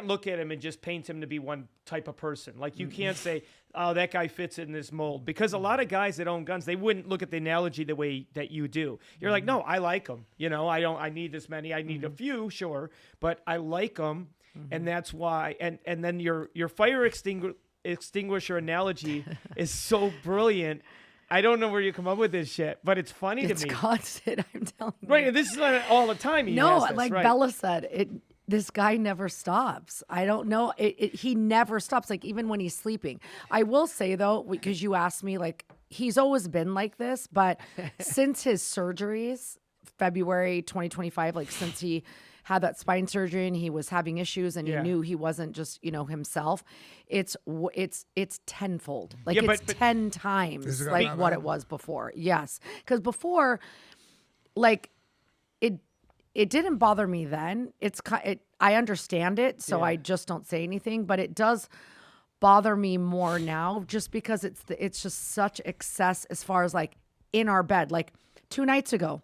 look at him and just paint him to be one type of person. Like you can't say, oh, that guy fits in this mold, because a lot of guys that own guns, they wouldn't look at the analogy the way that you do. You're like, no, I like them. I need this many. I need a few, sure, but I like them. And that's why, and then your fire extinguisher analogy is so brilliant. I don't know where you come up with this shit, but it's funny It's to me. constant, I'm telling you. Right, and this is not all the time. No, has this, like right. Bella said, this guy never stops. I don't know. He never stops, like even when he's sleeping. I will say though, because you asked me, like he's always been like this, but since his surgeries, February 2025, like since he had that spine surgery and he was having issues and he knew he wasn't just, himself. It's tenfold. Like it's 10 times like what it was before. Yes. Because before, like it didn't bother me then. I understand it, so I just don't say anything, but it does bother me more now just because it's just such excess as far as like in our bed. Like 2 nights ago,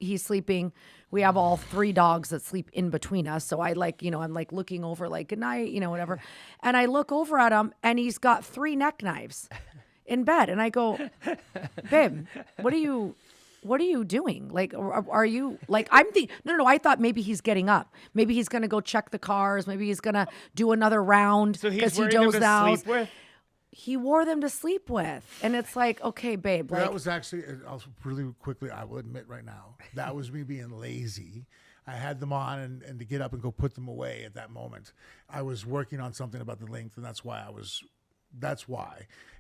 he's sleeping. We have all 3 dogs that sleep in between us. So I I'm like looking over like good night, whatever. And I look over at him and he's got 3 neck knives in bed. And I go, babe, what are you doing? Like, are you like, no, I thought maybe he's getting up. Maybe he's going to go check the cars. Maybe he's going to do another round because he dozed out. He wore them to sleep with. And it's like, okay, babe. Well, that was actually, I'll really quickly, I will admit right now, that was me being lazy. I had them on and to get up and go put them away at that moment. I was working on something about the length, and that's why.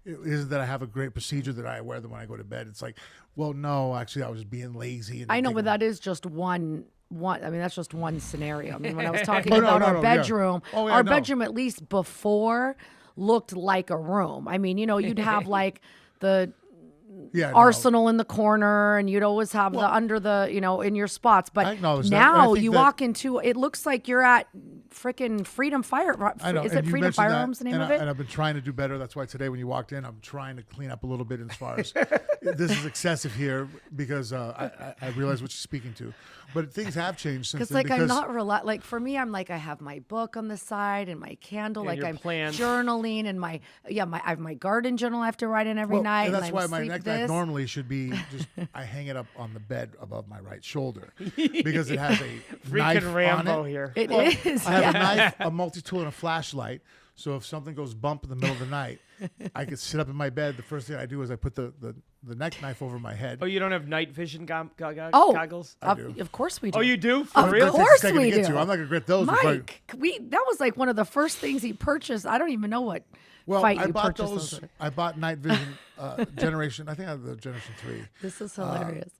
It isn't that I have a great procedure that I wear them when I go to bed. It's like, well, no, actually, I was being lazy. And I know, but that is just one. I mean, that's just one scenario. I mean, when I was talking about our bedroom, our bedroom, at least before, looked like a room. I mean, you'd have like the arsenal in the corner, and you'd always have the under the, in your spots. But now you walk into, it looks like you're at freaking Freedom Fire. Is it Freedom Firearms, the name of it? And I've been trying to do better. That's why today when you walked in, I'm trying to clean up a little bit as far as this is excessive here because I realize what you're speaking to. But things have changed since then. I'm not like for me, I'm like I have my book on the side and my candle, like I'm journaling and I have my garden journal I have to write in every night. And that's why my neck knife normally should be just I hang it up on the bed above my right shoulder because it has a knife Rambo on it. Here. It is. I have a knife, a multi-tool, and a flashlight. So if something goes bump in the middle of the night, I could sit up in my bed. The first thing I do is I put the neck knife over my head. Oh, you don't have night vision goggles? I do. Of course we do. Oh, you do? Of course we do. I'm not going to get those. Mike, that was like one of the first things he purchased. I don't even know what fight you purchased those. I bought night vision generation. I think I have the generation 3. This is hilarious.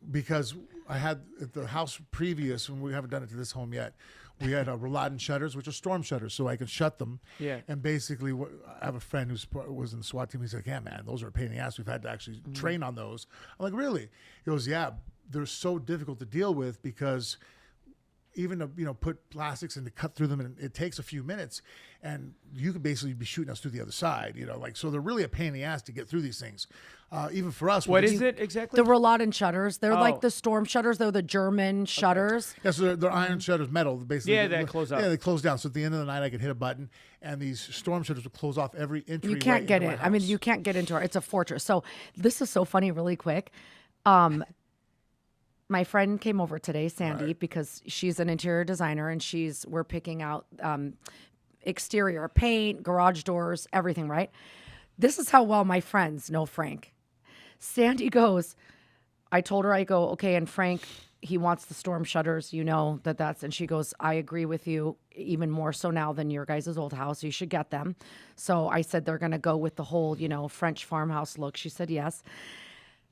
Because I had at the house previous, and we haven't done it to this home yet, we had Roladin shutters, which are storm shutters, so I could shut them. Yeah. And basically, I have a friend who was in the SWAT team. He's like, yeah, man, those are a pain in the ass. We've had to actually train on those. I'm like, really? He goes, yeah, they're so difficult to deal with because even to put plastics and to cut through them, and it takes a few minutes, and you could basically be shooting us through the other side, so they're really a pain in the ass to get through these things. Even for us. What is it exactly? The Roladin shutters. They're like the storm shutters. They're the German shutters. Yeah, so they're iron shutters, metal, basically. Yeah, they close up. Yeah, they close down. So at the end of the night, I could hit a button, and these storm shutters will close off every entry. You can't get in. I mean, you can't get into it's a fortress. So this is so funny, really quick. My friend came over today, Sandy, because she's an interior designer, and we're picking out exterior paint, garage doors, everything, right? This is how well my friends know Frank. Sandy goes, I told her, I go, okay, and Frank, he wants the storm shutters, that's, and she goes, I agree with you even more so now than your guys' old house. You should get them. So I said, they're going to go with the whole, French farmhouse look. She said, yes.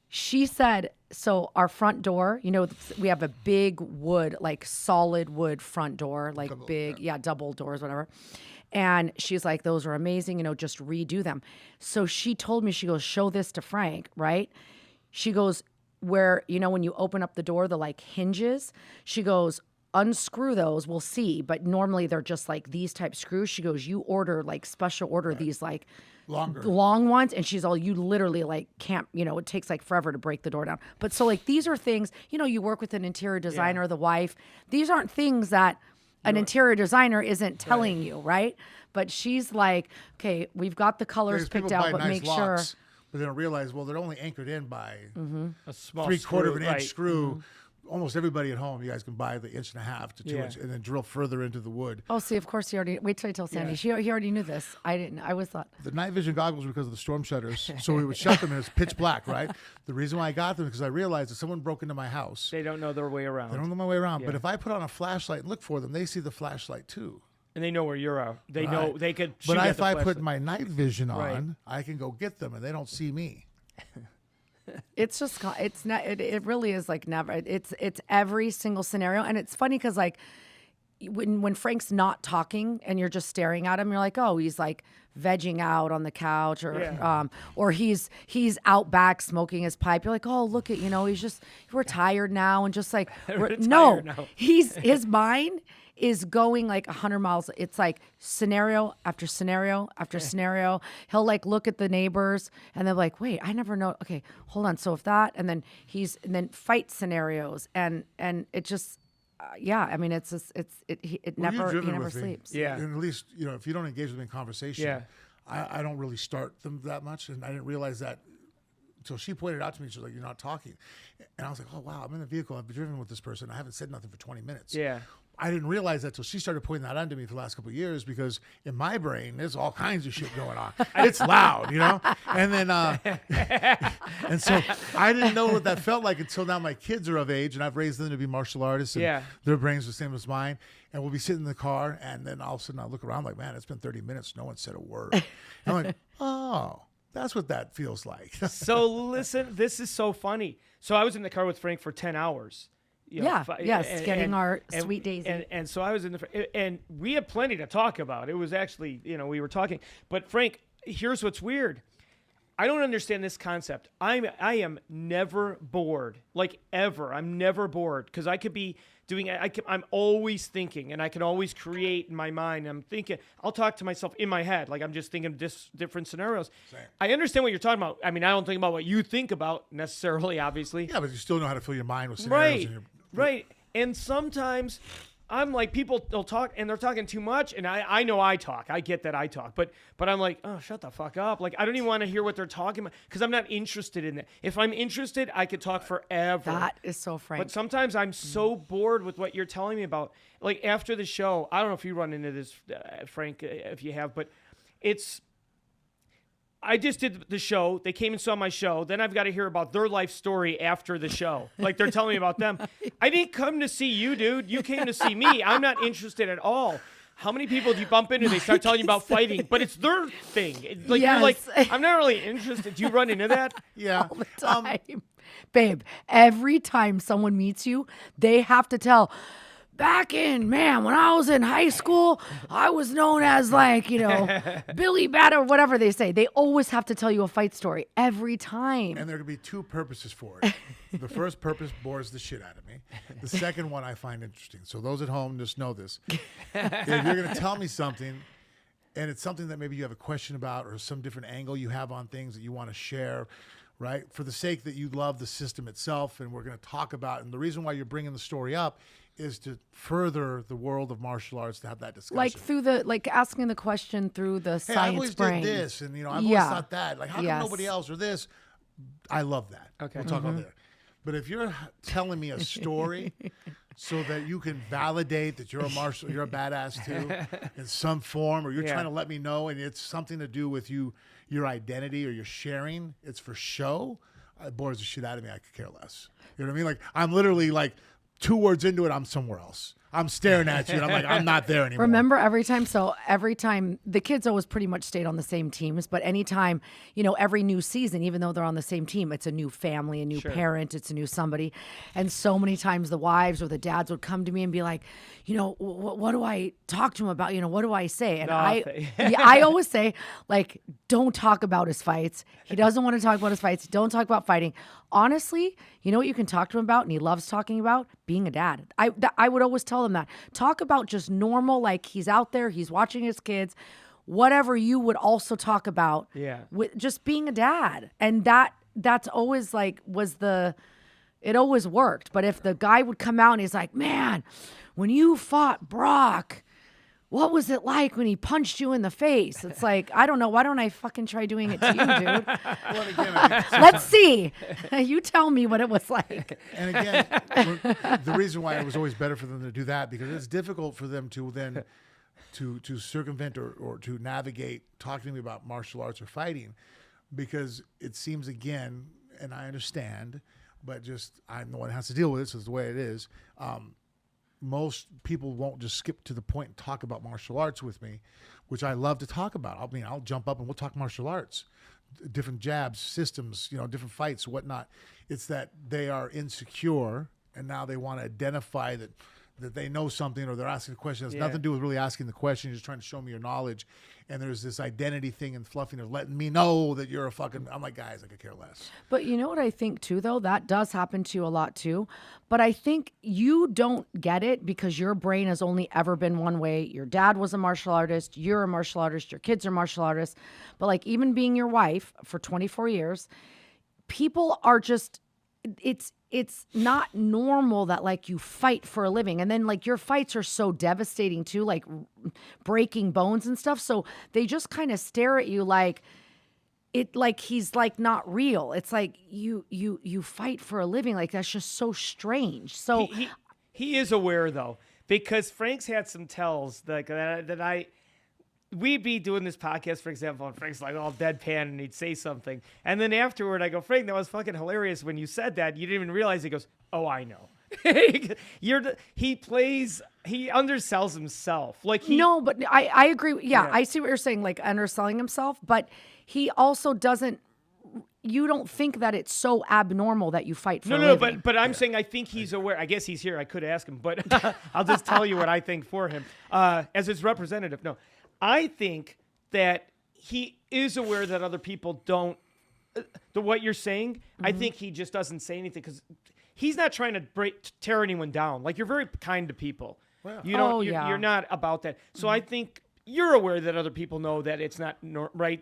She said, so our front door, we have a big wood, like solid wood front door, like double doors, whatever. And she's like, those are amazing, just redo them. So she told me, she goes, show this to Frank, right? She goes, where, when you open up the door, the like hinges, she goes, unscrew those, we'll see. But normally they're just like these type screws. She goes, you order like special order these like long ones. And she's all, you literally like can't, it takes like forever to break the door down. But so like, these are things, you work with an interior designer, the wife, these aren't things that an interior designer isn't telling you, right? But she's like, okay, we've got the colors picked out, but make sure. But they don't realize, well, they're only anchored in by a small 3/4 of an inch screw. Almost everybody at home, you guys can buy the 1.5 to 2 inch and then drill further into the wood. Oh, see, of course, wait till I tell Sandy. He already knew this. I didn't. I always thought. The night vision goggles were because of the storm shutters. So we would shut them and it's pitch black, right? The reason why I got them is because I realized if someone broke into my house. They don't know their way around. They don't know my way around. Yeah. But if I put on a flashlight and look for them, they see the flashlight too. And they know where you're at. They know they could shoot But at if I put my night vision on, I can go get them and they don't see me. It's just, it's not, it really is like never, it's every single scenario. And it's funny because like when Frank's not talking and you're just staring at him, you're like, oh, he's like vegging out on the couch or he's out back smoking his pipe. You're like, oh, look at, he's retired now. And just like, no, now. his mind is going like 100 miles. It's like scenario after scenario after scenario. He'll like look at the neighbors and they're like, wait, I never know. Okay, hold on. So if that, and then fight scenarios and it just, I mean, it's just, he never sleeps. Yeah. And at least, if you don't engage with me in conversation, I don't really start them that much. And I didn't realize that until she pointed out to me. She was like, you're not talking. And I was like, oh, wow, I'm in the vehicle. I've been driven with this person. I haven't said nothing for 20 minutes. Yeah. I didn't realize that till she started pointing that out to me for the last couple of years, because in my brain, there's all kinds of shit going on. It's loud, And then, and so I didn't know what that felt like until now my kids are of age and I've raised them to be martial artists and their brains are the same as mine. And we'll be sitting in the car and then all of a sudden I look around like, man, it's been 30 minutes. No one said a word. And I'm like, oh, that's what that feels like. So listen, this is so funny. So I was in the car with Frank for 10 hours. Getting our sweet Daisy. And so I was and we had plenty to talk about. It was actually, we were talking. But Frank, here's what's weird. I don't understand this concept. I am never bored, like ever. I'm never bored because I could be doing. I'm always thinking, and I can always create in my mind. I'm thinking. I'll talk to myself in my head, like I'm just thinking different scenarios. Same. I understand what you're talking about. I mean, I don't think about what you think about necessarily, obviously. Yeah, but you still know how to fill your mind with scenarios. Right. And sometimes I'm like, people they'll talk and they're talking too much, and I know I talk. I get that I talk, but I'm like, oh, shut the fuck up. Like I don't even want to hear what they're talking about because I'm not interested in that. If I'm interested, I could talk forever. That is so Frank. But sometimes I'm so bored with what you're telling me about. Like after the show, I don't know if you run into this, Frank, if you have, but I just did the show. They came and saw my show. Then I've got to hear about their life story after the show. Like they're telling me about them. I didn't come to see you, dude. You came to see me. I'm not interested at all. How many people do you bump into? They start telling you about fighting, but it's their thing. Like you're like, I'm not really interested. Do you run into that? Yeah. All the time. Babe, every time someone meets you, they have to tell, when I was in high school, I was known as Billy Bat or whatever they say. They always have to tell you a fight story every time. And there could be two purposes for it. The first purpose bores the shit out of me. The second one I find interesting. So those at home just know this. If you're going to tell me something and it's something that maybe you have a question about or some different angle you have on things that you want to share, right? For the sake that you love the system itself and we're going to talk about, and the reason why you're bringing the story up is to further the world of martial arts, to have that discussion. Like through asking the question through the science I always brain. did this, and I've always thought that. Like, how come nobody else or this? I love that. Okay. We'll talk about that. But if you're telling me a story so that you can validate that you're a badass too, in some form, or you're trying to let me know, and it's something to do with your identity or your sharing, it's for show, it bores the shit out of me. I could care less. You know what I mean? Like, I'm literally like 2 words into it, I'm somewhere else. I'm staring at you, and I'm like, I'm not there anymore. Remember every time the kids always pretty much stayed on the same teams, but anytime, every new season, even though they're on the same team, it's a new family, a new parent, it's a new somebody. And so many times the wives or the dads would come to me and be like, what do I talk to him about? What do I say? And I always say, like, don't talk about his fights. He doesn't want to talk about his fights. Don't talk about fighting. Honestly, you know what you can talk to him about, and he loves talking about? Being a dad. I would always tell them that. Talk about just normal, like he's out there, he's watching his kids, whatever you would also talk about. Yeah. With just being a dad. And that's always it always worked. But if the guy would come out and he's like, man, when you fought Brock, what was it like when he punched you in the face? It's like, I don't know. Why don't I fucking try doing it to you, dude? Well, again, Let's see. You tell me what it was like. And again, the reason why it was always better for them to do that, because it's difficult for them to then to circumvent or to navigate talking to me about martial arts or fighting, because it seems, again, and I understand, but just I'm the one that has to deal with it, so it's the way it is. Most people won't just skip to the point and talk about martial arts with me, which I love to talk about. I'll jump up and we'll talk martial arts. different jabs, systems, different fights, whatnot. It's that they are insecure, and now they want to identify that they know something, or they're asking a question. It has nothing to do with really asking the question. You're just trying to show me your knowledge. And there's this identity thing and fluffiness, letting me know that you're a fucking. I'm like, guys, I could care less. But you know what I think too, though? That does happen to you a lot too. But I think you don't get it because your brain has only ever been one way. Your dad was a martial artist. You're a martial artist. Your kids are martial artists. But like even being your wife for 24 years, people are just, it's not normal that like you fight for a living. And then like your fights are so devastating too, like breaking bones and stuff. So they just kind of stare at you like he's like not real. It's like you fight for a living. Like that's just so strange. So he is aware though, because Frank's had some tells that we'd be doing this podcast, for example, and Frank's like all deadpan and he'd say something. And then afterward, I go, Frank, that was fucking hilarious when you said that. You didn't even realize. He goes, oh, I know. He undersells himself. No, but I agree. Yeah, I see what you're saying, like underselling himself. But he also doesn't, you don't think that it's so abnormal that you fight for a living. No, but I'm saying I think he's aware. I guess he's here. I could ask him, but I'll just tell you what I think for him as his representative. No. I think that he is aware that other people don't. What you're saying, mm-hmm. I think he just doesn't say anything because he's not trying to tear anyone down. Like you're very kind to people. Wow. You don't. You're not about that. So mm-hmm. I think you're aware that other people know that it's not right.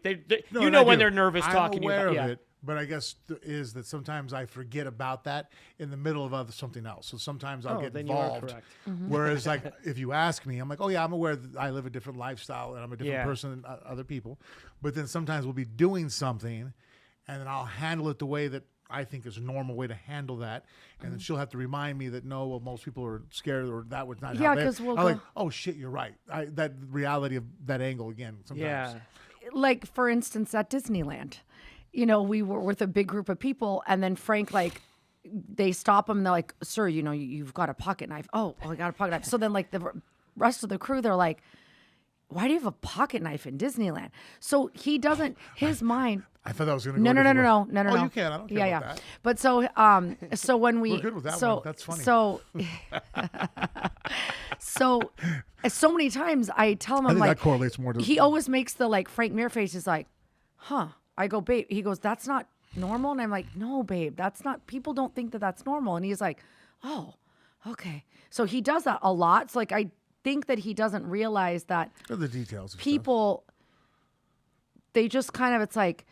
When they're nervous talking. I'm aware of it. But I guess is that sometimes I forget about that in the middle of something else. So sometimes I'll get involved. Mm-hmm. Whereas like if you ask me, I'm like, oh yeah, I'm aware that I live a different lifestyle and I'm a different person than other people. But then sometimes we'll be doing something and then I'll handle it the way that I think is a normal way to handle that. And then she'll have to remind me that most people are scared or that would not happen. Yeah, because I'm like, oh shit, you're right. That reality of that angle again sometimes. Yeah. Like for instance at Disneyland. We were with a big group of people, and then Frank, like, they stop him, and they're like, sir, you've got a pocket knife. Oh, I got a pocket knife. So then, like, the rest of the crew, they're like, why do you have a pocket knife in Disneyland? So he doesn't, his mind. I thought that was going to go No. Oh, you can. I don't care about that. But so when we. We're good with that one. That's funny. So many times I tell him, I'm like. That correlates more to. He always makes the, like, Frank Mir face. He's like, huh. I go, babe. He goes, that's not normal. And I'm like, no, babe, that's not. People don't think that that's normal. And he's like, oh, okay. So he does that a lot. It's like I think that he doesn't realize that the details. People, they just kind of. It's like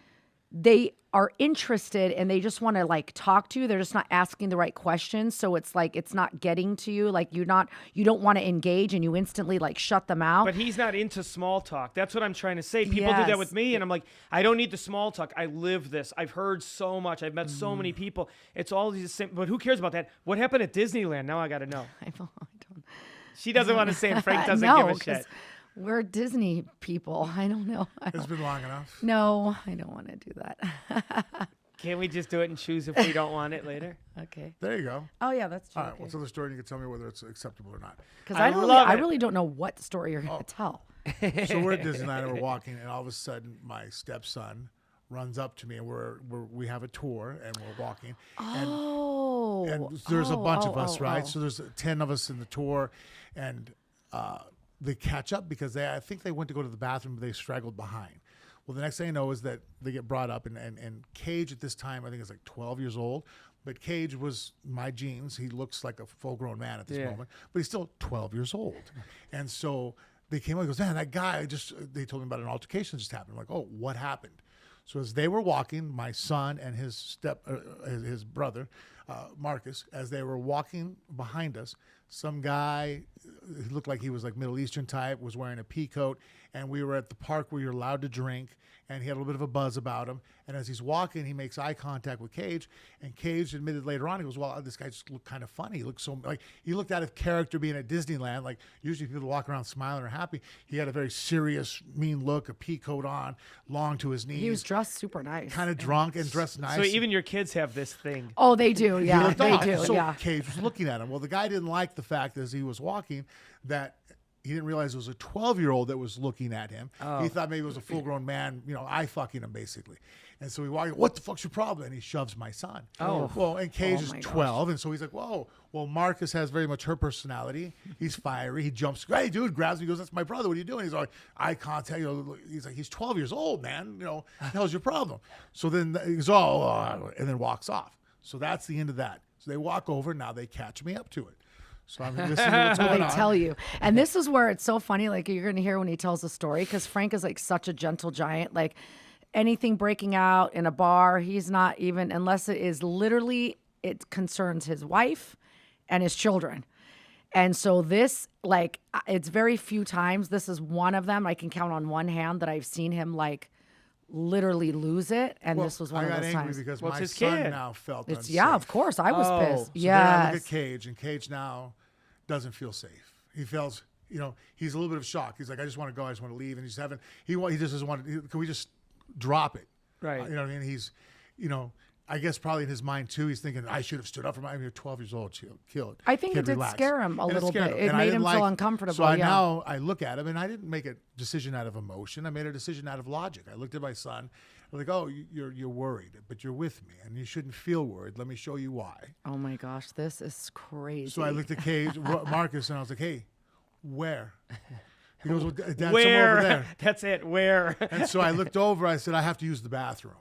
they are interested and they just want to like talk to you. They're just not asking the right questions. So it's like it's not getting to you. Like you don't want to engage and you instantly like shut them out. But he's not into small talk. That's what I'm trying to say. People do that with me and I'm like, I don't need the small talk. I live this. I've heard so much. I've met so many people. It's all these same, but who cares about that? What happened at Disneyland? Now I got to know. I don't. She doesn't want to say and Frank doesn't give a shit. We're Disney people. I don't know. It's been long enough. No, I don't want to do that. Can't we just do it and choose if we don't want it later? Okay. There you go. Oh, yeah, that's true. All right, what's the story? You can tell me whether it's acceptable or not. Because I really don't know what story you're going to tell. So we're at Disneyland and we're walking, and all of a sudden my stepson runs up to me, and we have a tour, and we're walking. And there's a bunch of us, right? So there's 10 of us in the tour, and they catch up because I think they went to go to the bathroom, but they straggled behind. Well, the next thing I know is that they get brought up, and Cage at this time, I think is like 12 years old, but Cage was my genes. He looks like a full-grown man at this moment, but he's still 12 years old. And so they came up and goes, man, that guy they told me about an altercation just happened. I'm like, oh, what happened? So as they were walking, my son and his brother, Marcus, as they were walking behind us, some guy, he looked like he was like Middle Eastern type, was wearing a pea coat, and we were at the park where you're allowed to drink, and he had a little bit of a buzz about him. And as he's walking, he makes eye contact with Cage, and Cage admitted later on, he goes, well, this guy just looked kind of funny. He looked so, like, he looked out of character being at Disneyland. Like, usually people walk around smiling or happy. He had a very serious, mean look, a pea coat on, long to his knees. He was dressed super nice. Kind of drunk and dressed nice. So even your kids have this thing. Oh, they do, yeah. They do, so Cage was looking at him. Well, the guy didn't like the fact as he was walking that he didn't realize it was a 12-year-old that was looking at him. He thought maybe it was a full-grown man, eye fucking him basically. And so he walked, what the fuck's your problem? And he shoves my son. Oh. Well, and Cage is my 12, and so he's like, whoa. Well, Marcus has very much her personality. He's fiery. He jumps. Hey, dude, grabs me. He goes, that's my brother. What are you doing? He's like, eye contact. He's like, he's 12 years old, man. What the hell's your problem? So then he goes, and then walks off. So that's the end of that. So they walk over. Now they catch me up to it. So I'm listening to what's going on. They tell you. And this is where it's so funny. Like, you're going to hear when he tells the story, because Frank is like such a gentle giant. Like, anything breaking out in a bar, he's not even, unless it is literally, it concerns his wife and his children. And so this, like, it's very few times. This is one of them. I can count on one hand that I've seen him, like, literally lose it. And this was one of those I got angry times. because Well, my it's his son kid. now felt It's, unsafe. yeah, of course. I was pissed. So then I look Yes. at Cage, and Cage now doesn't feel safe. He feels, he's a little bit of shock. He's like, I just want to go. I just want to leave. And he just doesn't want to, can we just drop it? Right. You know what I mean? He's, I guess probably in his mind too, he's thinking, I should have stood up for you're 12 years old, killed. I think Kid, it did relax. scare him a And little scared bit. him. It And I made didn't him feel uncomfortable. So yeah. I look at him, and I didn't make a decision out of emotion. I made a decision out of logic. I looked at my son. I'm like, oh, you're worried, but you're with me, and you shouldn't feel worried. Let me show you why. Oh my gosh, this is crazy. So I looked at Cage, Marcus, and I was like, hey, where? He goes, well, Dad, somewhere Where? over there. That's it. Where? And so I looked over. I said, I have to use the bathroom.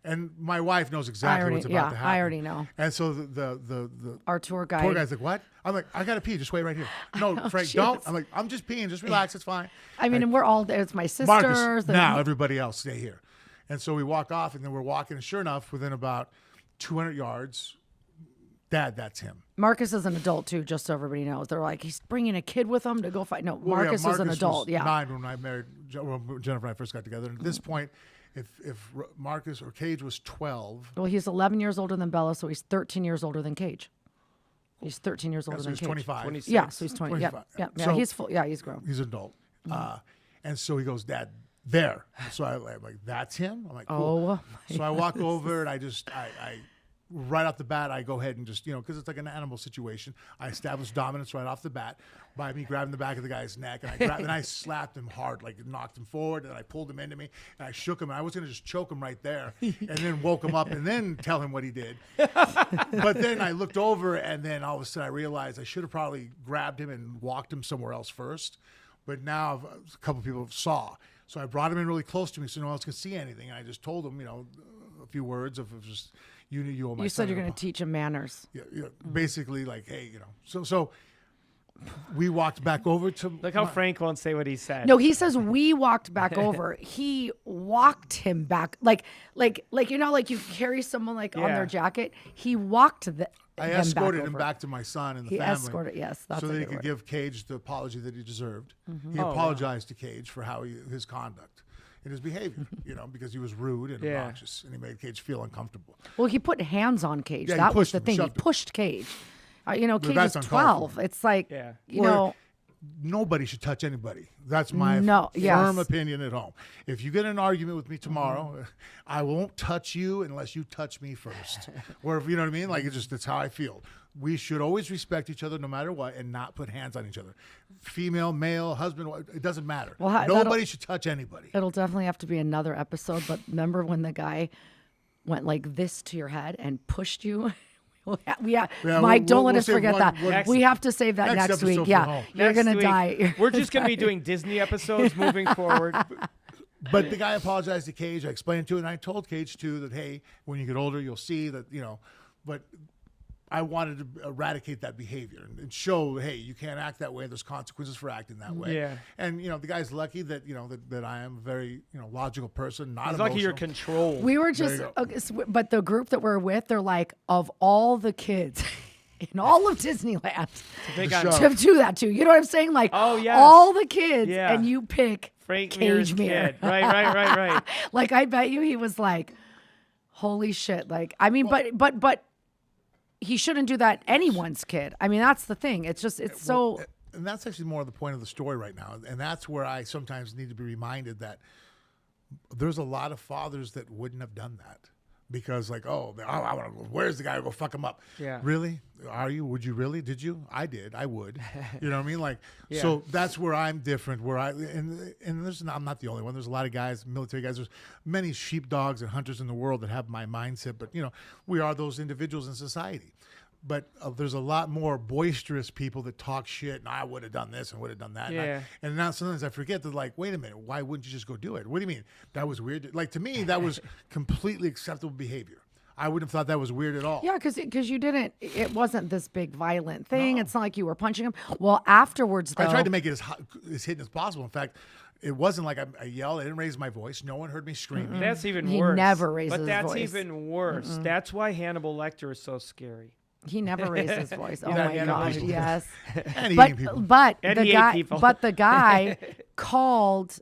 And my wife knows exactly what's about to happen. I already know. And so the Our tour guide. poor guy's like, what? I'm like, I got to pee. Just wait right here. No, Frank, she don't. was- I'm like, I'm just peeing. Just relax. It's fine. I mean, and we're all there. It's my sisters. Marcus, the- now everybody else stay here. And so we walk off, and then we're walking. And sure enough, within about 200 yards, Dad, that's him. Marcus is an adult too, just so everybody knows. They're like, he's bringing a kid with him to go fight. No, Well, yeah, Marcus is an was adult. Yeah. 9 when I married Jennifer and I first got together. And at this point, if Marcus or Cage was 12, Well, he's 11 years older than Bella, so he's 13 years older than Cage. He's 13 years older so than he's Cage. 25. 26. Yeah, so he's 20. Yeah, 25. yeah, yeah. So- He's full. Yeah, he's grown. He's an adult. And so he goes, Dad, there. So I'm like, that's him? I'm like, cool. Oh, So I walk over, and I right off the bat, I go ahead and just, because it's like an animal situation, I establish dominance right off the bat by me grabbing the back of the guy's neck, and I slapped him hard, like knocked him forward, and I pulled him into me, and I shook him, and I was going to just choke him right there, and then woke him up, and then tell him what he did. But then I looked over, and then all of a sudden I realized I should have probably grabbed him and walked him somewhere else first. But now a couple of people saw. So I brought him in really close to me so no one else could see anything. And I just told him, a few words of just, you owe my you son said you're an going to teach him manners. yeah, basically like, hey, So we walked back over to. Look how Frank won't say what he said. No, he says we walked back over. He walked him back, like you carry someone on Yeah. their jacket. He walked I them escorted back him over. back to my son and the He family. escorted, yes, that's so a that he good could word. give Cage the apology that he deserved. He Oh, wow. apologized to Cage for how his conduct and his behavior, because he was rude and Yeah. obnoxious, and he made Cage feel uncomfortable. Well, he put hands on Cage. Yeah, he that was pushed the him, thing. He shoved him. pushed Cage. Cage that's is uncalled 12. for. It's like, Yeah. Or nobody should touch anybody. That's my firm yes. opinion at home. If you get in an argument with me tomorrow, I won't touch you unless you touch me first. Or if you know what I mean? Like, that's how I feel. We should always respect each other no matter what and not put hands on each other. Female, male, husband, it doesn't matter. Well, Nobody should touch anybody. it'll definitely have to be another episode. But remember when the guy went like this to your head and pushed you? Mike, don't let us save forget one- that. We have to save that next next week. episode for Yeah, home. you're Next gonna week, die. We're just going to be doing Disney episodes moving forward. But the guy apologized to Cage. I explained to it, and I told Cage, too, that, hey, when you get older, you'll see that, but I wanted to eradicate that behavior and show, hey, you can't act that way. There's consequences for acting that way. Yeah. And, the guy's lucky that, that I am a very, logical person, not He's emotional. lucky you're controlled. We were There you just, go. okay, but the group that we're with, they're like, of all the kids in all of Disneyland Big The on show. to do that to, you know what I'm saying? Like, Oh, yes. all the kids, Yeah. and you pick Frank Cage Mir's Mir. kid. Right. Like, I bet you he was like, holy shit. Like, I mean, but he shouldn't do that anyone's kid. I mean, that's the thing. It's just, it's so. And that's actually more of the point of the story right now. And that's where I sometimes need to be reminded that there's a lot of fathers that wouldn't have done that. because like, oh, I want to go. Where's the guy to go fuck him up? Yeah. Really? Are you? Would you really? Did you? I did. I would. You know what I mean? Like, Yeah. so that's where I'm different. Where and I'm not the only one. There's a lot of guys, military guys. There's many sheepdogs and hunters in the world that have my mindset. But we are those individuals in society. But there's a lot more boisterous people that talk shit, and I would have done this and would have done that. Yeah. And now sometimes I forget that, like, wait a minute, why wouldn't you just go do it? What do you mean? That was weird. Like, to me, that was completely acceptable behavior. I wouldn't have thought that was weird at all. Yeah, because you didn't. It wasn't this big violent thing. No. It's not like you were punching him. Well, afterwards, though, I tried to make it as hidden as possible. In fact, it wasn't like I yelled. I didn't raise my voice. No one heard me screaming. That's even he worse. He never raises his voice. But that's even worse. That's why Hannibal Lecter is so scary. He never raised his voice. Oh my gosh, yes. And the guy called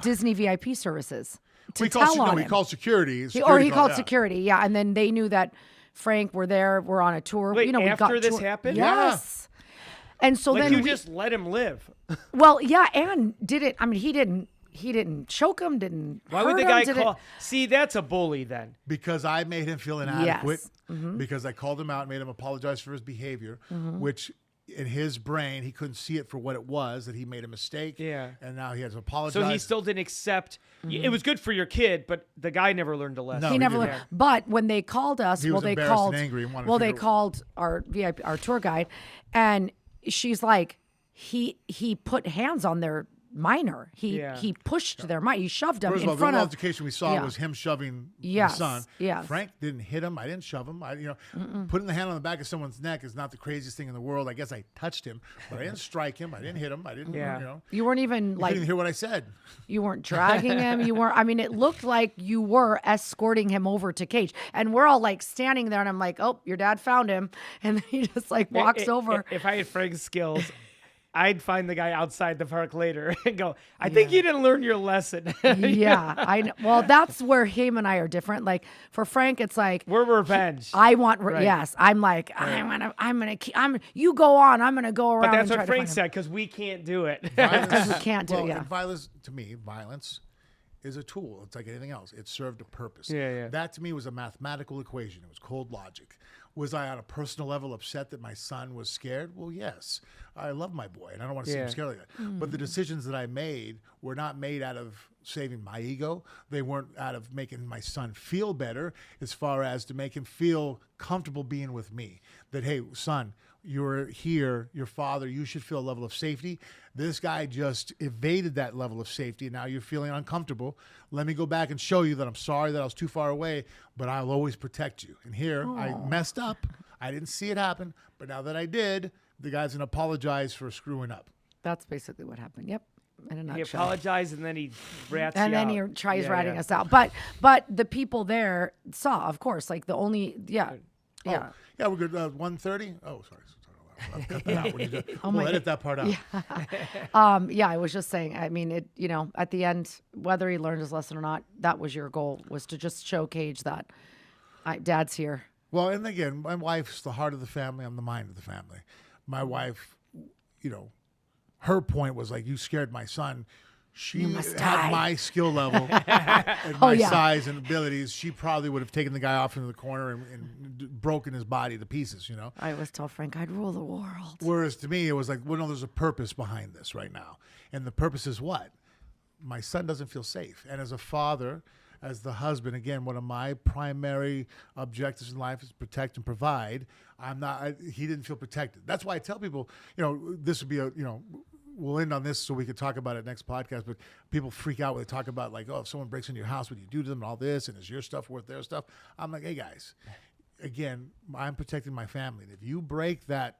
Disney VIP services to tell on him. He called security. He called security, yeah. And then they knew that Frank we're on a tour. Wait, after this happened? Yes. Yeah. And so then you just let him live. Well, yeah, and didn't. I mean, he didn't choke him. Didn't. Why would the guy call? See, that's a bully then. Because I made him feel inadequate. Yes. Mm-hmm. Because I called him out and made him apologize for his behavior, which in his brain he couldn't see it for what it was, that he made a mistake. Yeah. And now he has to apologize. So he still didn't accept. It was good for your kid, but the guy never learned a lesson. No, he never learned. But when they called us, he was embarrassed and angry and wanted they called our VIP, our tour guide, and she's like, he put hands on their minor. He pushed their minor. He shoved him in front the of. altercation we saw was him shoving the son. Yes. Frank didn't hit him. I didn't shove him. Putting the hand on the back of someone's neck is not the craziest thing in the world. I guess I touched him, but I didn't strike him. I didn't hit him. I didn't. You weren't even you didn't hear what I said. You weren't dragging him. You weren't. I mean, it looked like you were escorting him over to cage, and we're all like standing there, and I'm like, "Oh, your dad found him," and then he just like walks over. If I had Frank's skills, I'd find the guy outside the park later and go, I think you didn't learn your lesson. Yeah, I know. Well, that's where him and I are different. Like for Frank, it's like we're revenge. I want, yes. I'm like, you go on. I'm gonna go around. But that's what Frank said because we can't do it. Because we can't do it. Yeah. Violence, to me, violence is a tool. It's like anything else. It served a purpose. Yeah. That to me was a mathematical equation. It was cold logic. Was I on a personal level upset that my son was scared? Well, yes. I love my boy, and I don't want to see him scared like that. But the decisions that I made were not made out of saving my ego. They weren't out of making my son feel better, as far as to make him feel comfortable being with me. That, hey, son, you're here, your father, you should feel a level of safety. This guy just evaded that level of safety, and now you're feeling uncomfortable. Let me go back and show you that I'm sorry that I was too far away, but I'll always protect you. And here, I messed up. I didn't see it happen, but now that I did, the guy's going to apologize for screwing up. That's basically what happened. Yep. In a nutshell. He apologized, and then he rats and you then out. He tries ratting us out. But the people there saw, of course, like the only, Yeah, we're good. 1:30? Oh, sorry. I'll cut that out when you do. We'll edit that part out. Yeah. I was just saying, I mean, at the end, whether he learned his lesson or not, that was your goal, was to just show Cage that Dad's here. Well, and again, my wife's the heart of the family. I'm the mind of the family. My wife, her point was like, you scared my son. She had my skill level and my size and abilities. She probably would have taken the guy off into the corner and broken his body to pieces, I always tell Frank, I'd rule the world. Whereas to me, it was like, well, no, there's a purpose behind this right now. And the purpose is what? My son doesn't feel safe. And as a father, as the husband, again, one of my primary objectives in life is protect and provide. He didn't feel protected. That's why I tell people, this would be we'll end on this so we could talk about it next podcast, but people freak out when they talk about like, oh, if someone breaks into your house, what do you do to them and all this, and is your stuff worth their stuff? I'm like, hey guys, again, I'm protecting my family. And if you break that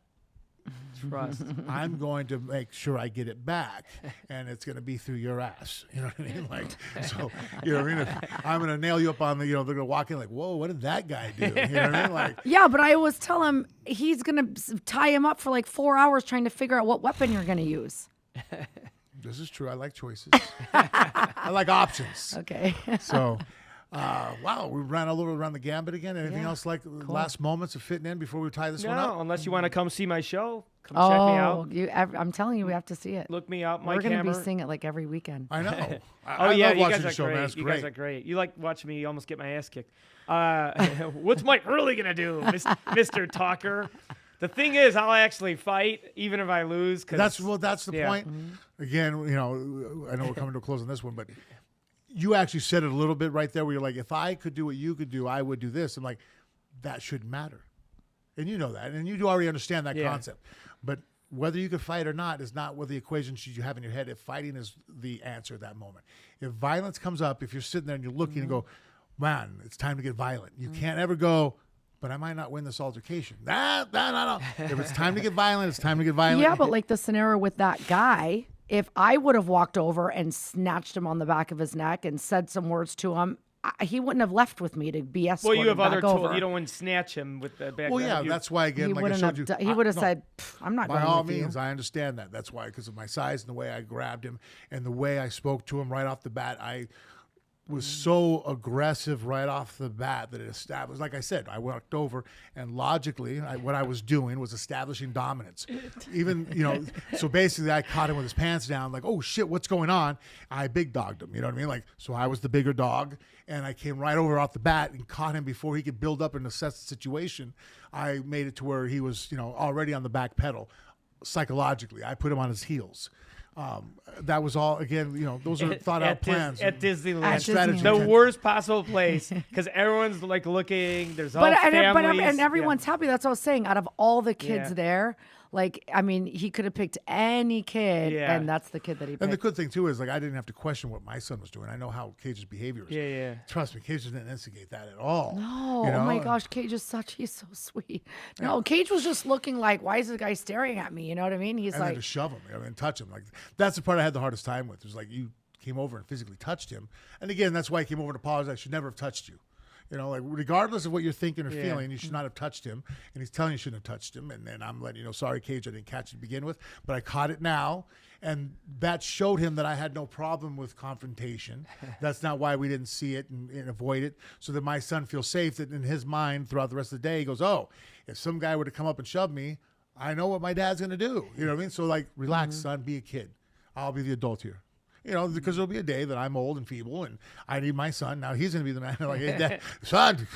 trust, I'm going to make sure I get it back, and it's going to be through your ass. You know what I mean? Like, so, you know what I mean? If I'm going to nail you up on the, they're going to walk in like, whoa, what did that guy do? You know what I mean? Like, yeah, but I always tell him he's going to tie him up for like 4 hours trying to figure out what weapon you're going to use. This is true. I like choices. I like options. Okay. So, Wow, we ran all over around the gambit again. Anything Yeah. else like last moments of fitting in before we tie this one No, up? unless you want to come see my show, come check me out. I'm telling you, we have to see it. Look me up, We're Mike going to Hammer. be seeing it like every weekend. I know. Oh yeah, love you watching guys the are show, man. great. It's You great. guys are great. You like watching me almost get my ass kicked. What's Mike really gonna do, Mr. Talker? The thing is, I'll actually fight even if I lose. That's the yeah. point. Again, I know we're coming to a close on this one, but you actually said it a little bit right there where you're like, if I could do what you could do, I would do this. I'm like, that shouldn't matter. And you know that. And you do already understand that concept. But whether you could fight or not is not what the equation you have in your head. If fighting is the answer at that moment. If violence comes up, if you're sitting there and you're looking and go, man, it's time to get violent. You can't ever go, but I might not win this altercation. No. If it's time to get violent, it's time to get violent. Yeah, but like the scenario with that guy, if I would have walked over and snatched him on the back of his neck and said some words to him, he wouldn't have left with me to be escorted Well, you have other back over. tools. You don't want to snatch him with the back. Well, yeah, that's why, again, He like I wouldn't showed have. you. He would have no, said, "I'm not by going all with means, you." I understand that. That's why, because of my size and the way I grabbed him and the way I spoke to him right off the bat, I was so aggressive right off the bat that it established. Like I said, I walked over and logically, what I was doing was establishing dominance. Even, so basically I caught him with his pants down, like, oh shit, what's going on? I big dogged him, you know what I mean? Like, so I was the bigger dog and I came right over off the bat and caught him before he could build up and assess the situation. I made it to where he was, already on the back pedal psychologically. I put him on his heels. That was all, again, those are thought out plans. At Disneyland. Strategy. The worst possible place because everyone's like looking. There's all families. And everyone's happy. That's what I was saying. Out of all the kids Yeah. there, like, I mean, he could have picked any kid, Yeah. and that's the kid that he picked. And the good thing too is, like, I didn't have to question what my son was doing. I know how Cage's behavior is. Yeah. Trust me, Cage didn't instigate that at all. No, you know? oh my gosh, Cage is he's so sweet. No, Cage was just looking like, why is this guy staring at me? You know what I mean? He's And then like, to shove him, touch him. Like, that's the part I had the hardest time with. It was like, you came over and physically touched him. And again, that's why he came over to apologize. I should never have touched you. Like, regardless of what you're thinking or feeling, you should not have touched him. And he's telling you shouldn't have touched him. And then I'm letting you know, sorry, Cage, I didn't catch it to begin with, but I caught it now. And that showed him that I had no problem with confrontation. That's not why we didn't see it and avoid it. So that my son feels safe that in his mind throughout the rest of the day, he goes, oh, if some guy were to come up and shove me, I know what my dad's going to do. You know what I mean? So, like, relax, son, be a kid. I'll be the adult here. Because there'll be a day that I'm old and feeble and I need my son. Now he's going to be the man. Like, hey, Dad, son,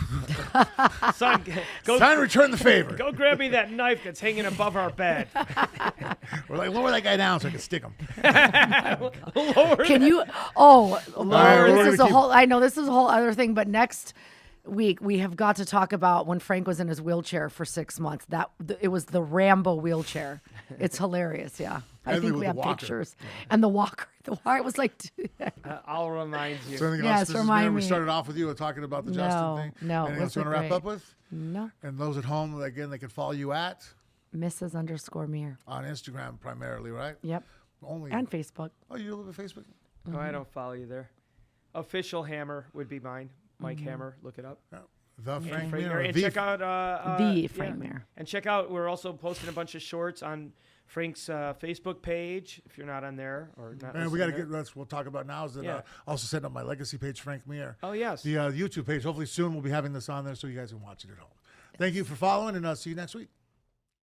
Son, return the favor. go grab me that knife that's hanging above our bed. We're like, lower that guy down so I can stick him. can you? Oh, right, we're this is gonna a keep- whole. I know this is a whole other thing, but next week we have got to talk about when Frank was in his wheelchair for 6 months. It was the Rambo wheelchair. It's hilarious. Yeah, I And think with we the have walker. pictures and the walker. The walker was like. I'll remind you. So anything Yes, else? This is remind we me. started off with you talking about the Justin thing. No, Anything else was you it want to wrap great? up with? No, And those at home, again, they can follow you at Mrs._Mir. on Instagram primarily, right? Yep, Only. and Facebook. Oh, you live at Facebook? Oh, I don't follow you there. Official Hammer would be mine. Mike Hammer. Look it up. Yeah. The And Frank Frank Mir. Mir. And The check out The Frank Mir. And check out. We're also posting a bunch of shorts on Frank's Facebook page. If you're not on there or not, And we got to listening get. That's we'll talk about now. Is that Yeah. also setting up my legacy page, Frank Mir. there. Oh yes. The YouTube page. Hopefully soon we'll be having this on there so you guys can watch it at home. Thank you for following, and I'll see you next week.